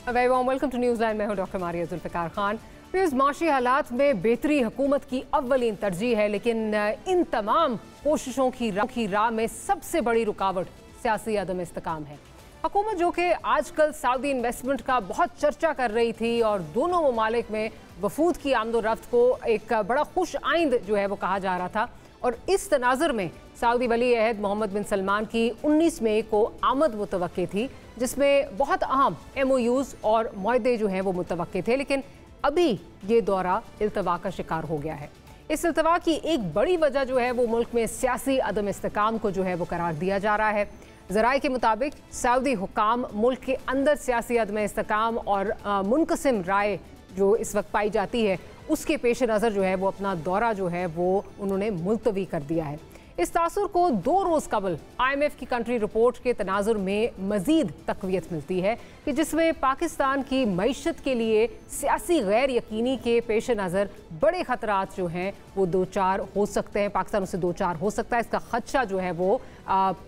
Very warm welcome to Newsland. मैं हूं doctor Maria Zulfikar Khan. इस माशी हालात में बेहतरी हुकूमत की अव्वलीन तरजीह है, लेकिन इन तमाम कोशिशों की राह में सबसे बड़ी रुकावट सियासी अदम इस्तेकाम है। हुकूमत जो कि आजकल सऊदी इन्वेस्टमेंट का बहुत चर्चा कर रही थी और दोनों ममालिक में वफूद की आमदोरफ्त को एक बड़ा खुश आइंद जो है वो कहा जा रहा था, और इस तनाजुर में सऊदी वली अहद मोहम्मद बिन सलमान की 19 मई को आमद मुतवक्के थी, जिसमें बहुत अहम MOUs और मुआहदे जो हैं वो मुतवक्के थे। लेकिन अभी ये दौरा इल्तवा का शिकार हो गया है। इस इल्तवा की एक बड़ी वजह जो है वो मुल्क में सियासी अदम इस्तेकाम को जो है वो करार दिया जा रहा है। ज़राए के मुताबिक सऊदी हुकाम मुल्क के अंदर सियासी अदम इस्तेकाम और मुनक़सिम राय जो इस वक्त पाई जाती है, उसके पेश नज़र जो है वो अपना दौरा जो है वो उन्होंने मुलतवी कर दिया है। इस तासुर को 2 रोज़ कबल IMF की कंट्री रिपोर्ट के तनाजुर में मज़ीद तक़वियत मिलती है कि जिसमें पाकिस्तान की मईशत के लिए सियासी गैर यकीनी के पेश नज़र बड़े ख़तरात जो हैं वो 2-4 हो सकते हैं, पाकिस्तान उससे 2-4 हो सकता है, इसका खदशा जो है वो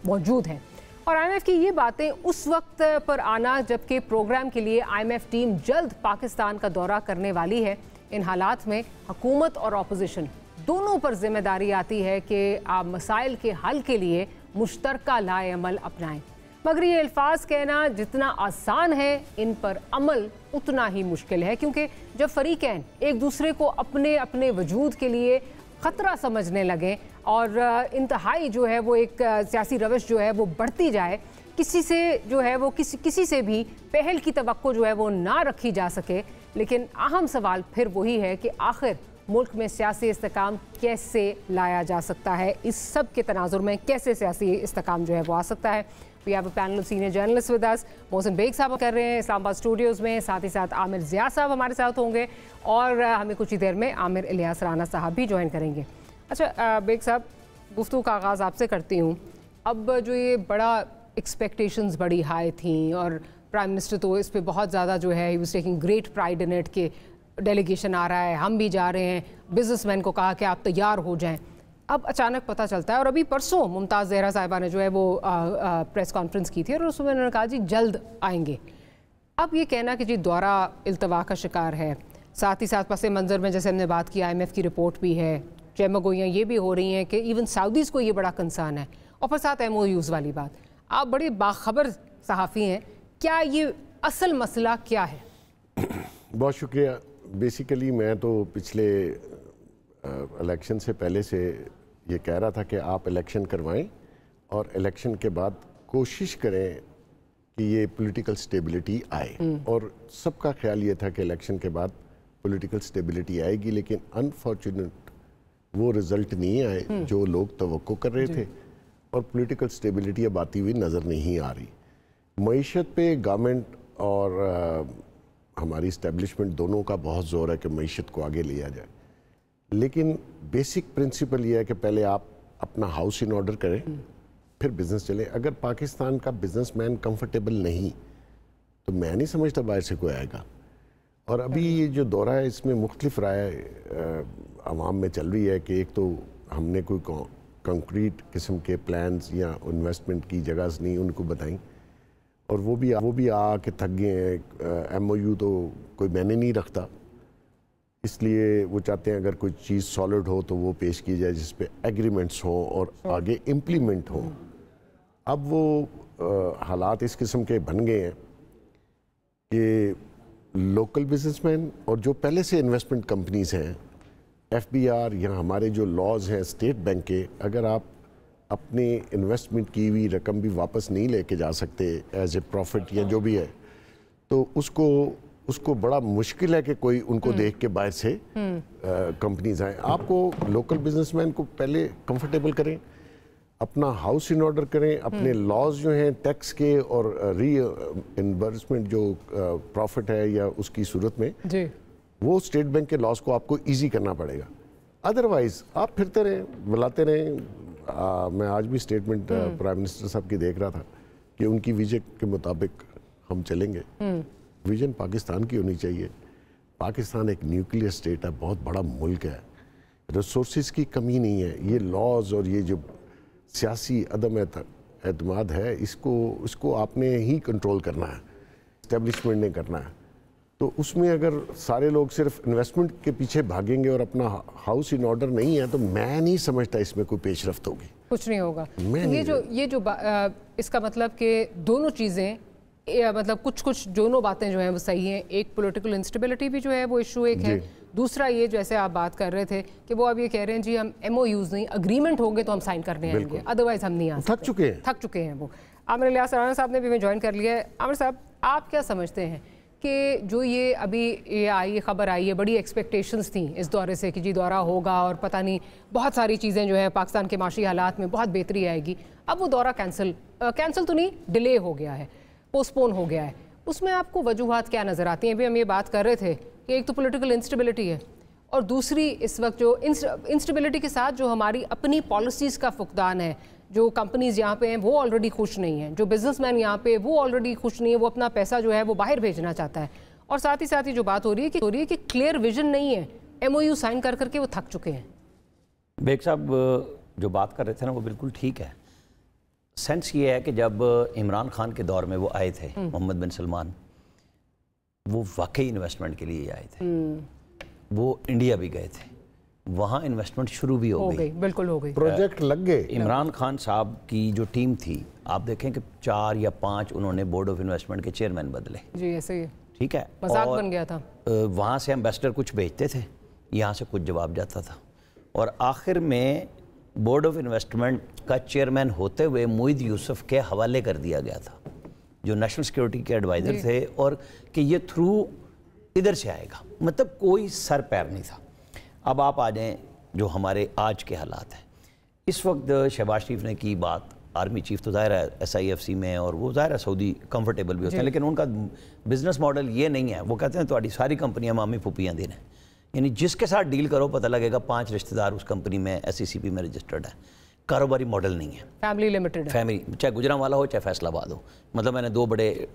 मौजूद है। और IMF की ये बातें उस वक्त पर आना जबकि प्रोग्राम के लिए IMF टीम जल्द पाकिस्तान का दौरा करने वाली है। इन हालात में हुकूमत और अपोजिशन दोनों पर जिम्मेदारी आती है कि आप मसाइल के हल के लिए मुश्तरका लाए अमल अपनाएं, मगर ये अल्फाज कहना जितना आसान है, इन पर अमल उतना ही मुश्किल है, क्योंकि जब फरीकैन एक दूसरे को अपने अपने वजूद के लिए ख़तरा समझने लगें और इंतहाई जो है वो एक सियासी रवश जो है वो बढ़ती जाए, किसी से जो है वो किसी से भी पहल की तवक्को जो है वो ना रखी जा सके। लेकिन अहम सवाल फिर वही है कि आखिर मुल्क में सियासी इस्तेकाम कैसे लाया जा सकता है, इस सब के तनाजुर में कैसे सियासी इस्तेकाम जो है वो आ सकता है। We have a panel of senior journalist with us. Mohsin Baig साहब कर रहे हैं इस्लामाबाद स्टूडियोज़ में, साथ ही साथ आमिर ज़िया साहब हमारे साथ होंगे और हमें कुछ ही देर में आमिर इलियास राना साहब भी ज्वाइन करेंगे। अच्छा बेग साहब, गुफ्तगू का आगाज़ आपसे करती हूँ। अब जो ये बड़ा एक्सपेक्टेशंस बड़ी हाई थी और प्राइम मिनिस्टर तो इस पर बहुत ज़्यादा जो है he was taking great pride in it कि डेलीगेशन आ रहा है, हम भी जा रहे हैं, बिजनेसमैन को कहा कि आप तैयार हो जाएं। अब अचानक पता चलता है, और अभी परसों मुमताज़ ज़हरा साहिबा ने जो है वो प्रेस कॉन्फ्रेंस की थी और उसमें उन्होंने कहा जी जल्द आएंगे। अब ये कहना कि जी दौरा इल्तवा का शिकार है, साथ ही साथ पस मंज़र में जैसे हमने बात की IMF की रिपोर्ट भी है, चमगोइयाँ ये भी हो रही हैं कि इवन सऊदीज़ को ये बड़ा कंसर्न है, और फिर साथ MOUs वाली बात। आप बड़े बाखबर सहाफ़ी हैं, क्या ये असल मसला क्या है? बहुत शुक्रिया। बेसिकली मैं तो पिछले इलेक्शन से पहले से ये कह रहा था कि आप इलेक्शन करवाएं और इलेक्शन के बाद कोशिश करें कि ये पॉलिटिकल स्टेबिलिटी आए, और सबका ख्याल ये था कि इलेक्शन के बाद पॉलिटिकल स्टेबिलिटी आएगी, लेकिन अनफॉर्चुनेट वो रिज़ल्ट नहीं आए जो लोग तवक्को कर रहे थे, और पॉलिटिकल स्टेबिलिटी अब आती हुई नज़र नहीं आ रही। मईशत पे गवर्नमेंट और हमारी इस्टेब्लिशमेंट दोनों का बहुत ज़ोर है कि मईशत को आगे लिया जाए, लेकिन बेसिक प्रिंसिपल ये है कि पहले आप अपना हाउस इन ऑर्डर करें, फिर बिज़नेस चले। अगर पाकिस्तान का बिजनेसमैन कंफर्टेबल नहीं तो मैं नहीं समझता बाहर से कोई आएगा। और अभी ये जो दौरा है इसमें मुख्तलिफ राय आवाम में चल रही है कि एक तो हमने कोई कंक्रीट किस्म के प्लान्स या इन्वेस्टमेंट की जगह नहीं उनको बताई, और वो भी आके थक गए हैं। MOU तो कोई मैंने नहीं रखता, इसलिए वो चाहते हैं अगर कोई चीज़ सॉलिड हो तो वो पेश की जाए जिस पे एग्रीमेंट्स हों और आगे इम्प्लीमेंट हों। अब वो हालात इस किस्म के बन गए हैं कि लोकल बिजनेसमैन और जो पहले से इन्वेस्टमेंट कंपनीज हैं, FBR या हमारे जो लॉज हैं स्टेट बैंक के, अगर आप अपनी इन्वेस्टमेंट की हुई रकम भी वापस नहीं लेके जा सकते एज ए प्रॉफिट या जो भी है, तो उसको बड़ा मुश्किल है कि कोई उनको देख के बाहर से कंपनीज आए। आपको लोकल बिजनेसमैन को पहले कंफर्टेबल करें, अपना हाउस इन ऑर्डर करें, अपने लॉज जो हैं टैक्स के और री इन्वर्समेंट जो प्रॉफिट है या उसकी सूरत में जी, वो स्टेट बैंक के लॉज को आपको ईजी करना पड़ेगा। अदरवाइज आप फिरते रहें, बुलाते रहें। मैं आज भी स्टेटमेंट प्राइम मिनिस्टर साहब की देख रहा था कि उनकी विजन के मुताबिक हम चलेंगे। विजन पाकिस्तान की होनी चाहिए। पाकिस्तान एक न्यूक्लियर स्टेट है, बहुत बड़ा मुल्क है, रिसोर्सेज की कमी नहीं है। ये लॉज और ये जो सियासी अदम एतमाद है, इसको आपने ही कंट्रोल करना है। इस्टेब्लिशमेंट ने करना है, तो उसमें अगर सारे लोग सिर्फ इन्वेस्टमेंट के पीछे भागेंगे और अपना हाउस इन ऑर्डर नहीं है, तो मैं नहीं समझता इसमें कोई पेशरफ्त होगी। कुछ नहीं होगा। ये जो इसका मतलब कि दोनों चीज़ें, मतलब कुछ दोनों बातें जो हैं वो सही हैं। एक पॉलिटिकल इंस्टेबिलिटी भी जो है वो इशू एक है, दूसरा ये जैसे आप बात कर रहे थे कि वो अब ये कह रहे हैं जी हम MOUs नहीं, अग्रीमेंट होंगे तो हम साइन करने आएंगे, अदरवाइज हम नहीं आ सकते। थक चुके हैं वो। आमिर इलियास राणा साहब ने भी हमें ज्वाइन कर लिया है। आमिर साहब, आप क्या समझते हैं कि जो ये अभी ये खबर आई है, बड़ी एक्सपेक्टेशंस थी इस दौरे से कि जी दौरा होगा और पता नहीं बहुत सारी चीज़ें जो है पाकिस्तान के माशी हालात में बहुत बेहतरी आएगी, अब वो दौरा कैंसिल तो नहीं, डिले हो गया है, पोस्टपोन हो गया है। उसमें आपको वजूहात क्या नज़र आती हैं? अभी हम ये बात कर रहे थे कि एक तो पॉलिटिकल इंस्टेबिलिटी है और दूसरी इस वक्त जो इंस्टेबिलिटी के साथ जो हमारी अपनी पॉलिसीज़ का फुकदान है। जो कंपनीज़ यहाँ पे हैं वो ऑलरेडी खुश नहीं हैं, जो बिजनेसमैन यहाँ पे वो ऑलरेडी खुश नहीं है, वो अपना पैसा जो है वो बाहर भेजना चाहता है। और साथ ही जो बात हो रही है कि क्लियर विजन नहीं है, MOU साइन कर करके वो थक चुके हैं। बेग साहब जो बात कर रहे थे ना वो बिल्कुल ठीक है। सेंस ये है कि जब इमरान खान के दौर में वो आए थे, मोहम्मद बिन सलमान, वो वाकई इन्वेस्टमेंट के लिए आए थे। वो इंडिया भी गए थे, वहाँ इन्वेस्टमेंट शुरू भी हो गई, बिल्कुल हो गई, प्रोजेक्ट लग गए। इमरान खान साहब की जो टीम थी, आप देखें कि 4 या 5 उन्होंने बोर्ड ऑफ इन्वेस्टमेंट के चेयरमैन बदले। जी ऐसे ही, ठीक है, मजाक बन गया था। वहाँ से एम्बेसडर कुछ भेजते थे, यहाँ से कुछ जवाब जाता था, और आखिर में बोर्ड ऑफ इन्वेस्टमेंट का चेयरमैन होते हुए मोईद यूसुफ के हवाले कर दिया गया था, जो नेशनल सिक्योरिटी के एडवाइज़र थे, और कि ये थ्रू इधर से आएगा, मतलब कोई सर पैर नहीं था। अब आप आ जाएं जो हमारे आज के हालात हैं। इस वक्त शहबाज शरीफ ने की बात, आर्मी चीफ तो ज़ाहिर है SIFC में, और वो ज़ाहिर है सऊदी कंफर्टेबल भी होते हैं, लेकिन उनका बिजनेस मॉडल ये नहीं है। वो कहते हैं तुम्हारी सारी कंपनियां मामी फूपियाँ देने, यानी जिसके साथ डील करो पता लगेगा 5 रिश्तेदार उस कंपनी में SECP में रजिस्टर्ड है। कारोबारी मॉडल नहीं है, फैमिली लिमिटेड, फैमिली, चाहे गुजरांवाला हो चाहे फैसलाबाद हो। मतलब मैंने 2 बड़े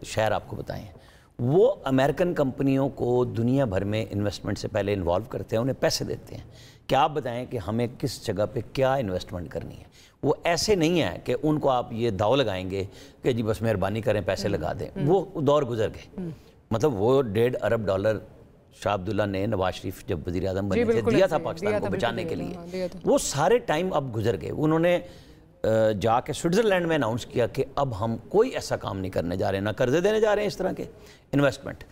शहर आपको बताए हैं। वो अमेरिकन कंपनियों को दुनिया भर में इन्वेस्टमेंट से पहले इन्वॉल्व करते हैं, उन्हें पैसे देते हैं कि आप बताएं कि हमें किस जगह पे क्या इन्वेस्टमेंट करनी है। वो ऐसे नहीं है कि उनको आप ये दाव लगाएंगे कि जी बस मेहरबानी करें पैसे लगा दें। वो दौर गुजर गए। मतलब वो $1.5 अरब शाह अब्दुल्ला ने नवाज शरीफ जब वज़ीर आज़म बने थे दिया था पाकिस्तान को बचाने के लिए, वो सारे टाइम अब गुजर गए। उन्होंने जाके स्विट्ज़रलैंड में अनाउंस किया कि अब हम कोई ऐसा काम नहीं करने जा रहे, ना कर्जे देने जा रहे हैं इस तरह के इन्वेस्टमेंट।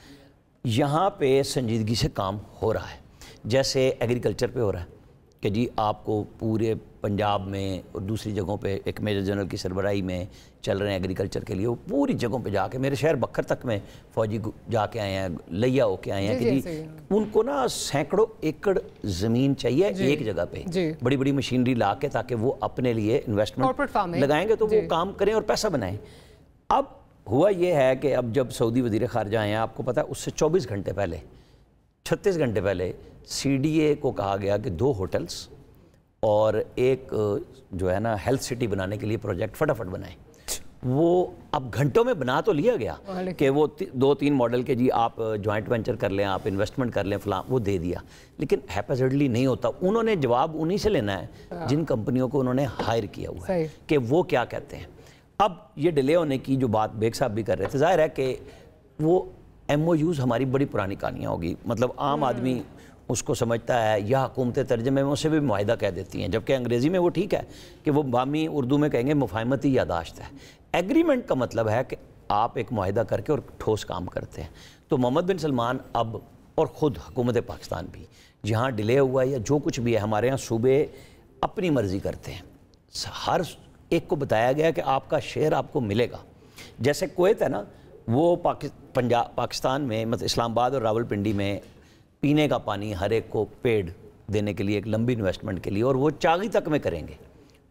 यहाँ पे संजीदगी से काम हो रहा है, जैसे एग्रीकल्चर पे हो रहा है कि जी आपको पूरे पंजाब में और दूसरी जगहों पे एक मेजर जनरल की सरबराही में चल रहे हैं एग्रीकल्चर के लिए। वो पूरी जगहों पे जाके, मेरे शहर बखर तक में फौजी जाके आए हैं, लैया होके आए हैं कि जी उनको ना सैकड़ों एकड़ ज़मीन चाहिए एक जगह पे, बड़ी बड़ी मशीनरी ला के, ताकि वो अपने लिए इन्वेस्टमेंट लगाएंगे तो वो काम करें और पैसा बनाएं। अब हुआ ये है कि अब जब सऊदी वज़ीर ख़ारजा आए हैं, आपको पता है उससे 24 घंटे पहले, 36 घंटे पहले CDA को कहा गया कि 2 होटल्स और एक जो है ना हेल्थ सिटी बनाने के लिए प्रोजेक्ट फटाफट बनाएं। वो अब घंटों में बना तो लिया गया कि वो 2-3 मॉडल के जी आप जॉइंट वेंचर कर लें, आप इन्वेस्टमेंट कर लें, फलां, वो दे दिया। लेकिन हैप्पीली नहीं होता। उन्होंने जवाब उन्हीं से लेना है जिन कंपनियों को उन्होंने हायर किया हुआ है कि वो क्या कहते हैं। अब ये डिले होने की जो बात बेग साहब भी कर रहे थे, जाहिर है कि वो MOUs हमारी बड़ी पुरानी कहानियाँ होगी। मतलब आम आदमी उसको समझता है, या हुकूमत तर्जमे में उसे भी मुआहिदा कह देती हैं, जबकि अंग्रेज़ी में वो ठीक है कि वो बामी उर्दू में कहेंगे मुफाहमती यादाश्त है। एग्रीमेंट का मतलब है कि आप एक मुआहिदा करके और ठोस काम करते हैं। तो मोहम्मद बिन सलमान अब, और ख़ुद हुकूमत पाकिस्तान भी, जहाँ डिले हुआ है या जो कुछ भी है, हमारे यहाँ सूबे अपनी मर्ज़ी करते हैं। हर एक को बताया गया कि आपका शेयर आपको मिलेगा। जैसे कुवैत है ना, वो पाकिस्तान में, मतलब इस्लामाबाद और रावलपिंडी में पीने का पानी हर एक को पेड देने के लिए, एक लंबी इन्वेस्टमेंट के लिए, और वो चागी तक में करेंगे।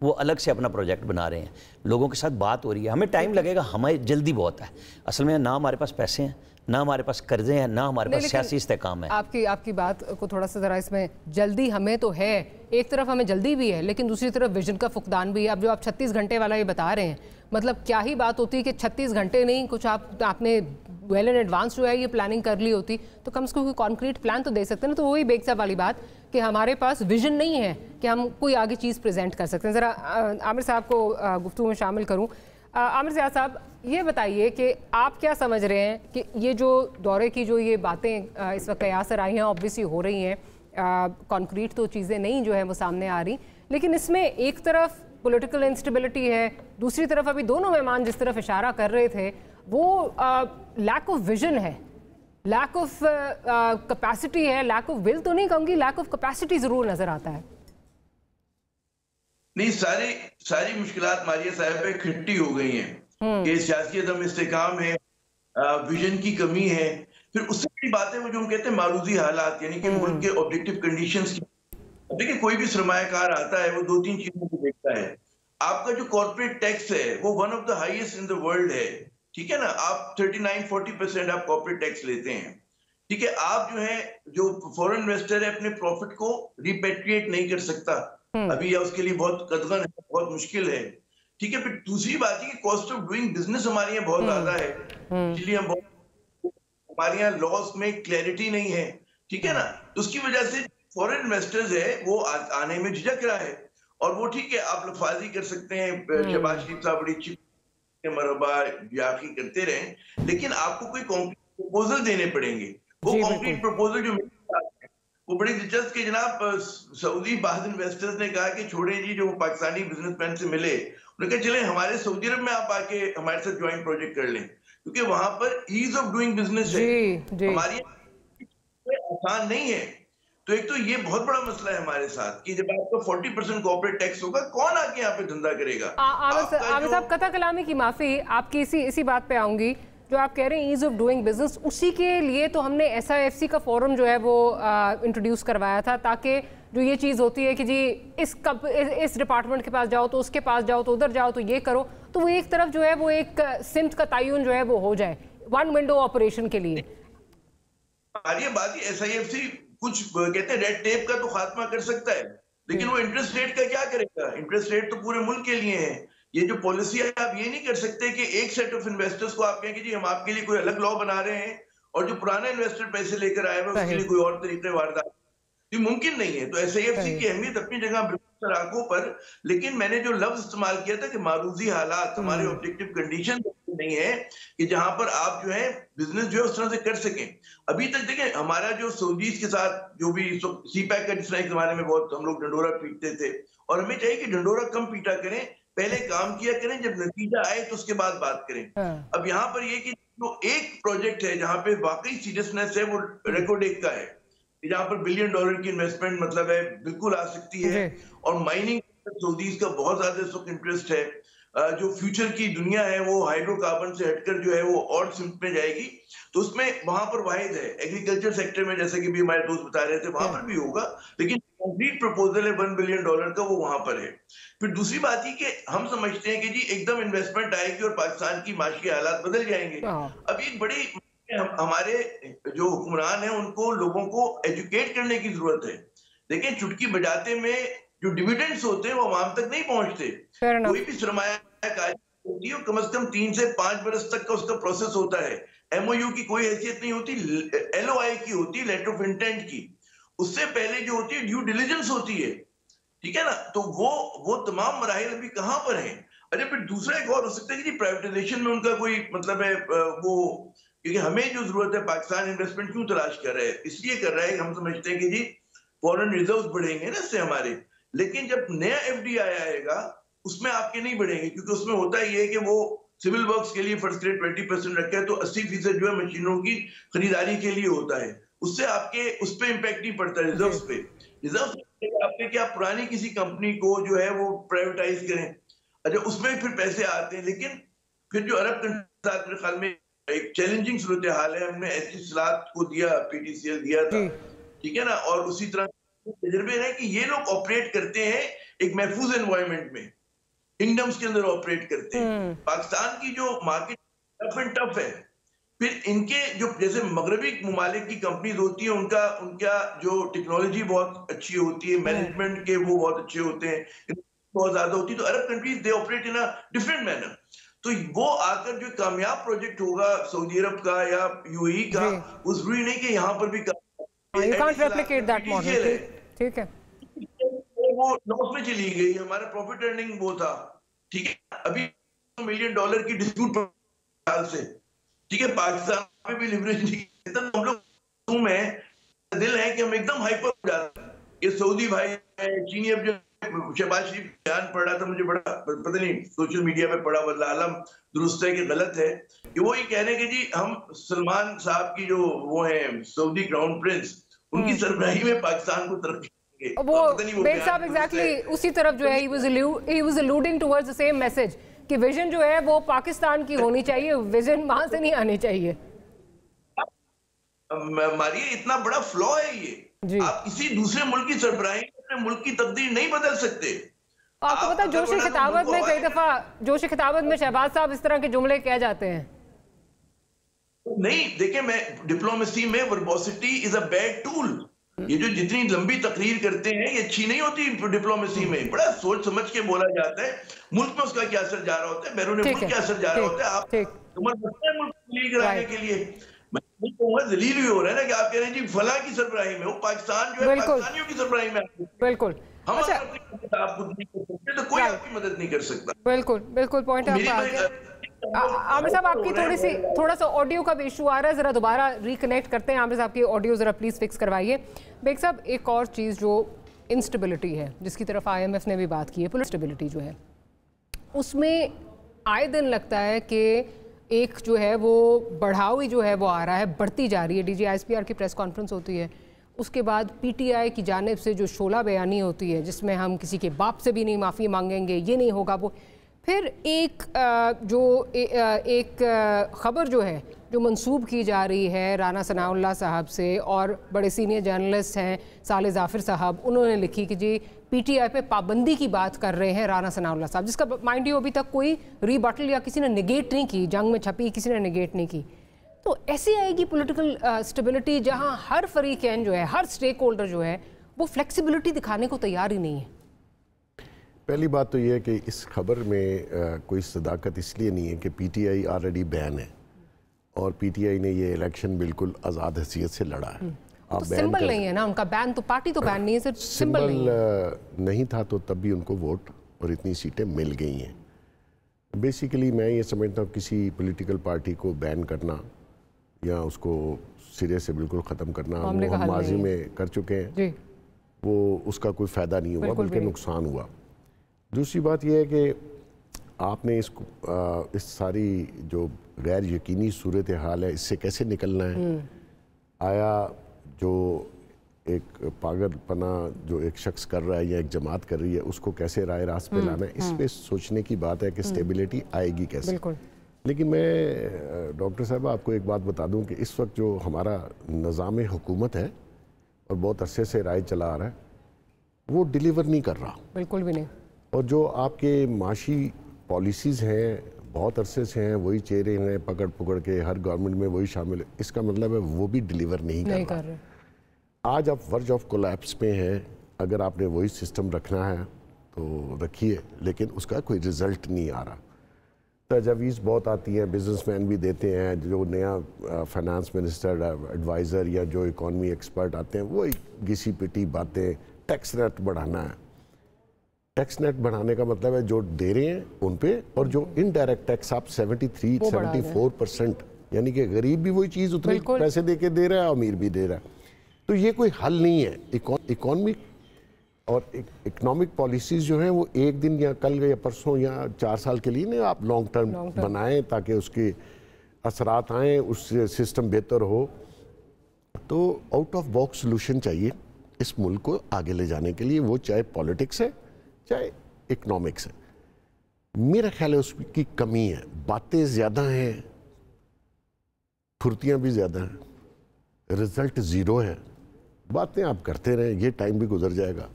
वो अलग से अपना प्रोजेक्ट बना रहे हैं, लोगों के साथ बात हो रही है। हमें टाइम लगेगा, हमें जल्दी बहुत है। असल में ना हमारे पास पैसे हैं, ना हमारे पास कर्जे हैं, ना हमारे पास सियासी इस्तेकाम है। आपकी बात को थोड़ा सा ज़रा इसमें, जल्दी हमें तो है, एक तरफ हमें जल्दी भी है, लेकिन दूसरी तरफ विजन का फुकदान भी है। अब जो आप 36 घंटे वाला ये बता रहे हैं, मतलब क्या ही बात होती है कि 36 घंटे नहीं, कुछ आपने वेल इन एडवांस जो है ये प्लानिंग कर ली होती तो कम से कम कोई कॉन्क्रीट प्लान तो दे सकते हैं ना। तो वही बेग साहब वाली बात कि हमारे पास विजन नहीं है कि हम कोई आगे चीज़ प्रेजेंट कर सकते हैं। ज़रा आमिर साहब को गुफ्तगू में शामिल करूँ। आमिर ज़िया साहब, ये बताइए कि आप क्या समझ रहे हैं कि ये जो दौरे की जो ये बातें इस वक्त यासर आई हैं, ऑब्वियसली हो रही हैं, कॉन्क्रीट तो चीज़ें नहीं जो है वो सामने आ रही, लेकिन इसमें एक तरफ पॉलिटिकल इंस्टेबिलिटी है, दूसरी तरफ अभी दोनों मेहमान जिस तरफ इशारा कर रहे थे वो लैक ऑफ विजन है, लैक ऑफ कैपेसिटी है, लैक ऑफ विल तो नहीं कहूँगी, लैक ऑफ कैपेसिटी ज़रूर नज़र आता है। नहीं, सारी मुश्किलात मारिया साहब पे इकट्ठी हो गई हैं कि सियासी अदम इस्तेकाम है, विजन की कमी है, फिर उससे बड़ी बात है वो जो हम कहते हैं मारूजी हालात, यानी कि मुल्क के ऑब्जेक्टिव कंडीशंस की। देखिए, कोई भी सरमायाकार आता है वो 2-3 चीजों को देखता है। आपका जो कॉर्पोरेट टैक्स है वो one of the highest in the world है, ठीक है ना। आप 39-40% आप कॉर्पोरेट टैक्स लेते हैं, ठीक है। आप जो फॉरेन इन्वेस्टर है अपने प्रॉफिट को रिपेट्रिएट नहीं कर सकता अभी, या उसके लिए बहुत कदगन है, बहुत मुश्किल है, ठीक है। फिर दूसरी बात है कि कॉस्ट ऑफ डूइंग बिजनेस हमारे यहाँ बहुत ज्यादा है, इसलिए हमारे यहाँ लॉस में क्लैरिटी नहीं है, ठीक है ना। तो उसकी वजह से फॉरेन इन्वेस्टर्स है वो आने में झिझक रहा है, और वो ठीक है आप लफाजी कर सकते हैं, शहबाज शरीफ साहब बड़ी अच्छी मरहबा याकी करते रहें, लेकिन आपको कोई कॉन्क्रीट प्रपोजल देने पड़ेंगे। वो कॉन्क्रीट प्रपोजल जो वो बड़ी दिलचस्प कि जनाब सऊदी बाद इन्वेस्टर्स ने कहा कि छोड़े जी, जो पाकिस्तानी बिजनेसमैन से मिले उन्होंने कहा चले हमारे सऊदी अरब में आप आके हमारे साथ ज्वाइंट प्रोजेक्ट कर लें, क्योंकि वहां पर ईज ऑफ डूइंग बिजनेस है, हमारी आसान नहीं है। तो एक तो ये बहुत बड़ा मसला है हमारे साथ कि जब आपका 40% कॉर्पोरेट टैक्स होगा, कौन आके यहाँ पे धंधा करेगा। आमिर साहब, कथा कलामी की माफी, आपकी इसी बात पे आऊंगी। जो आप कह रहे हैं ईज ऑफ डूइंग बिजनेस, उसी के लिए तो हमने SIFC का फोरम जो है वो इंट्रोड्यूस करवाया था, ताकि जो ये चीज़ होती है कि जी इस डिपार्टमेंट के पास जाओ तो उसके पास जाओ तो उधर जाओ तो ये करो, तो वो एक तरफ जो है वो एक सिमत का तयन जो है वो हो जाए वन विंडो ऑपरेशन के लिए। ये बात SIFC कुछ कहते हैं रेड टेप का तो खात्मा कर सकता है, लेकिन वो इंटरेस्ट रेट का क्या करेगा? इंटरेस्ट रेट तो पूरे मुल्क के लिए है। ये जो पॉलिसी है, आप ये नहीं कर सकते कि एक सेट ऑफ इन्वेस्टर्स को आप कहें कि जी हम आपके लिए कोई अलग लॉ बना रहे हैं, और जो पुराना इन्वेस्टर पैसे लेकर आए हैं उसके लिए कोई और तरीके वारदात, ये मुमकिन नहीं है। तो SIFC की अहमियत अपनी जगह बिल्कुल आंखों पर, लेकिन मैंने जो लफ्ज इस्तेमाल किया था कि मारूजी हालात, हमारे ऑब्जेक्टिव कंडीशन नहीं है कि जहां पर आप जो है बिजनेस जो है उस तरह से कर सकें। अभी तक देखें हमारा जो सऊदीज के साथ जो भी CPEC का जिस तरह के जमाने में बहुत हम लोग ढंडोरा पीटते थे, और हमें चाहिए कि ढंडोरा कम पीटा करें, पहले काम किया करें, जब नतीजा आए तो उसके बाद बात करें। अब यहाँ पर ये कि जो एक प्रोजेक्ट है जहां पे वाकई सीरियसनेस है वो रेकोडेक का है, जहां पर $1 बिलियन की इन्वेस्टमेंट मतलब है बिल्कुल आ सकती है, और माइनिंग सऊदीज का बहुत ज्यादा इस वक्त इंटरेस्ट है। जो फ्यूचर की दुनिया है वो हाइड्रोकार्बन से हटकर जो है वो और सिम्प में जाएगी, तो उसमें वहां पर वाहिद है एग्रीकल्चर सेक्टर में, जैसे कि भी हमारे दोस्त बता रहे थे, वहां पर भी होगा, लेकिन कंप्लीट प्रपोजल है $1 बिलियन का, वो वहां पर है। फिर दूसरी बात ही कि हम समझते हैं कि जी एकदम इन्वेस्टमेंट आएगी और पाकिस्तान की माशी हालात बदल जाएंगे। अब एक बड़ी हमारे जो हुक्मरान है उनको लोगों को एजुकेट करने की जरूरत है। देखिए, चुटकी बजाते में जो डिविडेंड्स होते हैं वो आवाम तक नहीं पहुंचते। कोई भी सरमायाकारी होती है कम से कम 3 से 5 बरस तक का उसका प्रोसेस होता है। MOU की कोई हैसियत नहीं होती, LOI की होती है, लेटर ऑफ इंटेंट की। उससे पहले जो होती है ड्यू डिलिजेंस होती है, ठीक है ना। तो वो तमाम मराहिल अभी कहां पर हैं। अरे फिर दूसरा एक और हो सकता है कि प्राइवेटाइजेशन में उनका कोई मतलब है वो, क्योंकि हमें जो जरूरत है, पाकिस्तान इन्वेस्टमेंट क्यों तलाश कर रहा है, इसलिए कर रहा है हम समझते हैं कि जी फॉरेन रिजर्व बढ़ेंगे ना इससे हमारे, लेकिन जब नया FDI आएगा उसमें आपके नहीं बढ़ेंगे, क्योंकि उसमें होता ही है कि वो सिविल वर्क्स के लिए फर्स्ट ग्रेड 20% रखा है, तो 80% जो है मशीनों की खरीदारी के लिए होता है, उससे आपके उस पर इम्पैक्ट नहीं पड़ता रिजर्व पे। रिजर्व आपके क्या पुरानी किसी कंपनी को जो है वो प्राइवेटाइज करें, अच्छा उसमें फिर पैसे आते हैं, लेकिन फिर जो अरब कंट्रीज मेरे ख्याल में एक चैलेंजिंग सूरत हाल है। हमने ऐसी सलाह को दिया, PTCL दिया था, ठीक है ना, और उसी तरह तजर्बे है कि ये लोग ऑपरेट करते हैं एक महफूज एनवायरनमेंट में, किंगडम्स के अंदर ऑपरेट करते हैं। पाकिस्तान की जो मार्केट टफ एंड टफ है, फिर इनके जो जैसे मगरबी ममालिक की कंपनीज होती है उनका जो टेक्नोलॉजी बहुत अच्छी होती है, मैनेजमेंट के वो बहुत अच्छे होते हैं, बहुत ज्यादा होती है, तो अरब countries they operate in a different manner. तो वो आकर जो कामयाब प्रोजेक्ट होगा सऊदी अरब का या UAE का, वो जरूरी नहीं कि यहाँ पर भी You can't replicate that model, ठीक है। वो लॉस में चली गई, हमारा प्रॉफिट अर्निंग वो था, ठीक है। अभी मिलियन डॉलर की डिस्प्यूट साल से, ठीक है, पाकिस्तान में भी लिवरेज नहीं है, हम लोग में दिल है कि हम एकदम हाइपर हो जाते हैं। ये सऊदी भाई है, चीनी, अब जो शहबाज शरीफ बयान पढ़ा था, मुझे बड़ा पता नहीं सोशल मीडिया पे पढ़ा, वल्लाह आलम दुरुस्त है कि गलत है, कि वो ये कहने के जी हम सलमान साहब की जो वो है सऊदी क्राउन प्रिंस, उनकी सरबराही में पाकिस्तान को तरक्की वो बेग साहब एग्जैक्टली उसी तरफ जो है he was alluding towards the same message कि विजन जो है वो पाकिस्तान की होनी चाहिए, विजन वहां से नहीं आनी चाहिए। मारिए इतना बड़ा फ्लॉ है ये, आप किसी दूसरे मुल्क की सरबराही में अपने मुल्क की तकदीर नहीं बदल सकते। आपको पता है जोश खिताबत में कई दफा जोश खिताबत में शहबाज साहब इस तरह के जुमले कह जाते हैं। नहीं देखिए, मैं डिप्लोमेसी में वर्बोसिटी इज अ बैड टूल। ये जो जितनी लंबी तकरीर करते हैं ये अच्छी नहीं होती डिप्लोमेसी में, बड़ा सोच समझ के बोला जाता है, मुल्क में उसका क्या असर जा रहा होता है, बैरून मुल्क क्या असर जा रहा होता है, आप मुल्क कराने के लिए मैं कहूँगा जलील भी हो रहा है ना कि आप कह रहे हैं जी फला की सरबराही में, वो पाकिस्तान जो है पाकिस्तानियों की सरबराही में, बिल्कुल हम आप खुद नहीं कर सकते तो कोई आपकी मदद नहीं कर सकता। बिल्कुल बिल्कुल पॉइंट आपका आ गया। आमिर साहब आपकी थोड़ा सा ऑडियो का इशू आ रहा है, जरा दोबारा रिकनेक्ट करते हैं। आमिर साहब की ऑडियो जरा प्लीज फिक्स करवाइए। बेग साहब एक और चीज़ जो इंस्टेबिलिटी है जिसकी तरफ IMF ने भी बात की है, पॉलिटिकल स्टेबिलिटी जो है उसमें आए दिन लगता है कि एक जो है वो बढ़ाव ही जो है वो आ रहा है, बढ़ती जा रही है। DGISPR की प्रेस कॉन्फ्रेंस होती है, उसके बाद PTI की जानिब से जो शोला बयानी होती है जिसमें हम किसी के बाप से भी नहीं माफ़ी मांगेंगे, ये नहीं होगा वो, फिर एक ख़बर जो है जो मंसूब की जा रही है राना सनाउल्लाह साहब से, और बड़े सीनियर जर्नलिस्ट हैं साले जाफिर साहब, उन्होंने लिखी कि जी PTI पे पाबंदी की बात कर रहे हैं राना सनाउल्लाह साहब, जिसका माइंड यू अभी तक कोई रीबटल या किसी ने निगेट नहीं की, जंग में छपी किसी ने निगेट नहीं की। तो ऐसी आएगी पॉलिटिकल स्टेबिलिटी जहां हर फरीकैन जो है, हर स्टेक होल्डर जो है वो फ्लेक्सिबिलिटी दिखाने को तैयार ही नहीं है। पहली बात तो ये है कि इस खबर में कोई सदाकत इसलिए नहीं है कि PTI ऑलरेडी बैन है और PTI ने ये इलेक्शन बिल्कुल आज़ाद हैसियत से लड़ा है। तो सिंबल नहीं है ना उनका, बैन तो पार्टी तो बैन नहीं है, सिर्फ सिंबल नहीं था तो तब भी उनको वोट और इतनी सीटें मिल गई हैं। बेसिकली मैं ये समझता हूँ किसी पॉलिटिकल पार्टी को बैन करना या उसको सिरे से बिल्कुल ख़त्म करना वो हम माजी में कर चुके हैं, वो उसका कोई फ़ायदा नहीं हुआ बल्कि नुकसान हुआ। दूसरी बात यह है कि आपने इस सारी जो गैर यकीनी सूरत हाल है इससे कैसे निकलना है। आया जो एक पागलपना जो एक शख्स कर रहा है या एक जमात कर रही है उसको कैसे राय रास्त पे लाना है, इस पे सोचने की बात है कि स्टेबिलिटी आएगी कैसे। लेकिन मैं डॉक्टर साहब आपको एक बात बता दूं कि इस वक्त जो हमारा निज़ाम हुकूमत है और बहुत अरसे से राय चला आ रहा है वो डिलीवर नहीं कर रहा, बिल्कुल भी नहीं। और जो आपके माशी पॉलिसीज़ हैं बहुत अरसे से हैं, वही चेहरे हैं पकड़ पकड़ के हर गवर्नमेंट में वही शामिल है, इसका मतलब है वो भी डिलीवर नहीं कर रहा। आज आप वर्ज ऑफ कोलैप्स पे हैं, अगर आपने वही सिस्टम रखना है तो रखिए, लेकिन उसका कोई रिजल्ट नहीं आ रहा। तजावीज़ बहुत आती हैं, बिजनेसमैन भी देते हैं, जो नया फाइनेंस मिनिस्टर एडवाइज़र या जो इकॉनमी एक्सपर्ट आते हैं वो घिसी पिटी बातें, टैक्स रेट बढ़ाना है। टैक्स नेट बढ़ाने का मतलब है जो दे रहे हैं उन पे, और जो इनडायरेक्ट टैक्स आप 73-74%, यानी कि गरीब भी वही चीज़ उतने पैसे दे के दे रहा है, अमीर भी दे रहा है। तो ये कोई हल नहीं है। इकोनॉमिक और इकोनॉमिक पॉलिसीज़ जो हैं वो एक दिन या कल या परसों या 4 साल के लिए नहीं, आप लॉन्ग टर्म बनाएं ताकि उसके असरात आएँ, उससे सिस्टम बेहतर हो। तो आउट ऑफ बॉक्स सोल्यूशन चाहिए इस मुल्क को आगे ले जाने के लिए, वो चाहे पॉलिटिक्स है चाहे इकोनॉमिक्स है। मेरा ख्याल है उसकी कमी है, बातें ज़्यादा हैं, फुर्तियाँ भी ज़्यादा हैं, रिजल्ट ज़ीरो है। बातें आप करते रहें, ये टाइम भी गुजर जाएगा,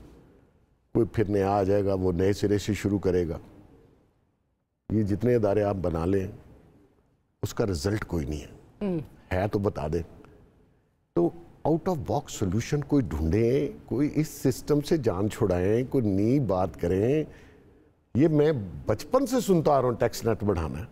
कोई फिर नया आ जाएगा, वो नए सिरे से शुरू करेगा। ये जितने इदारे आप बना लें उसका रिजल्ट कोई नहीं है तो बता दें। तो आउट ऑफ बॉक्स सोल्यूशन कोई ढूंढें, कोई इस सिस्टम से जान छुड़ाएं, कोई नई बात करें। ये मैं बचपन से सुनता आ रहा हूँ टैक्स नेट बढ़ाना है,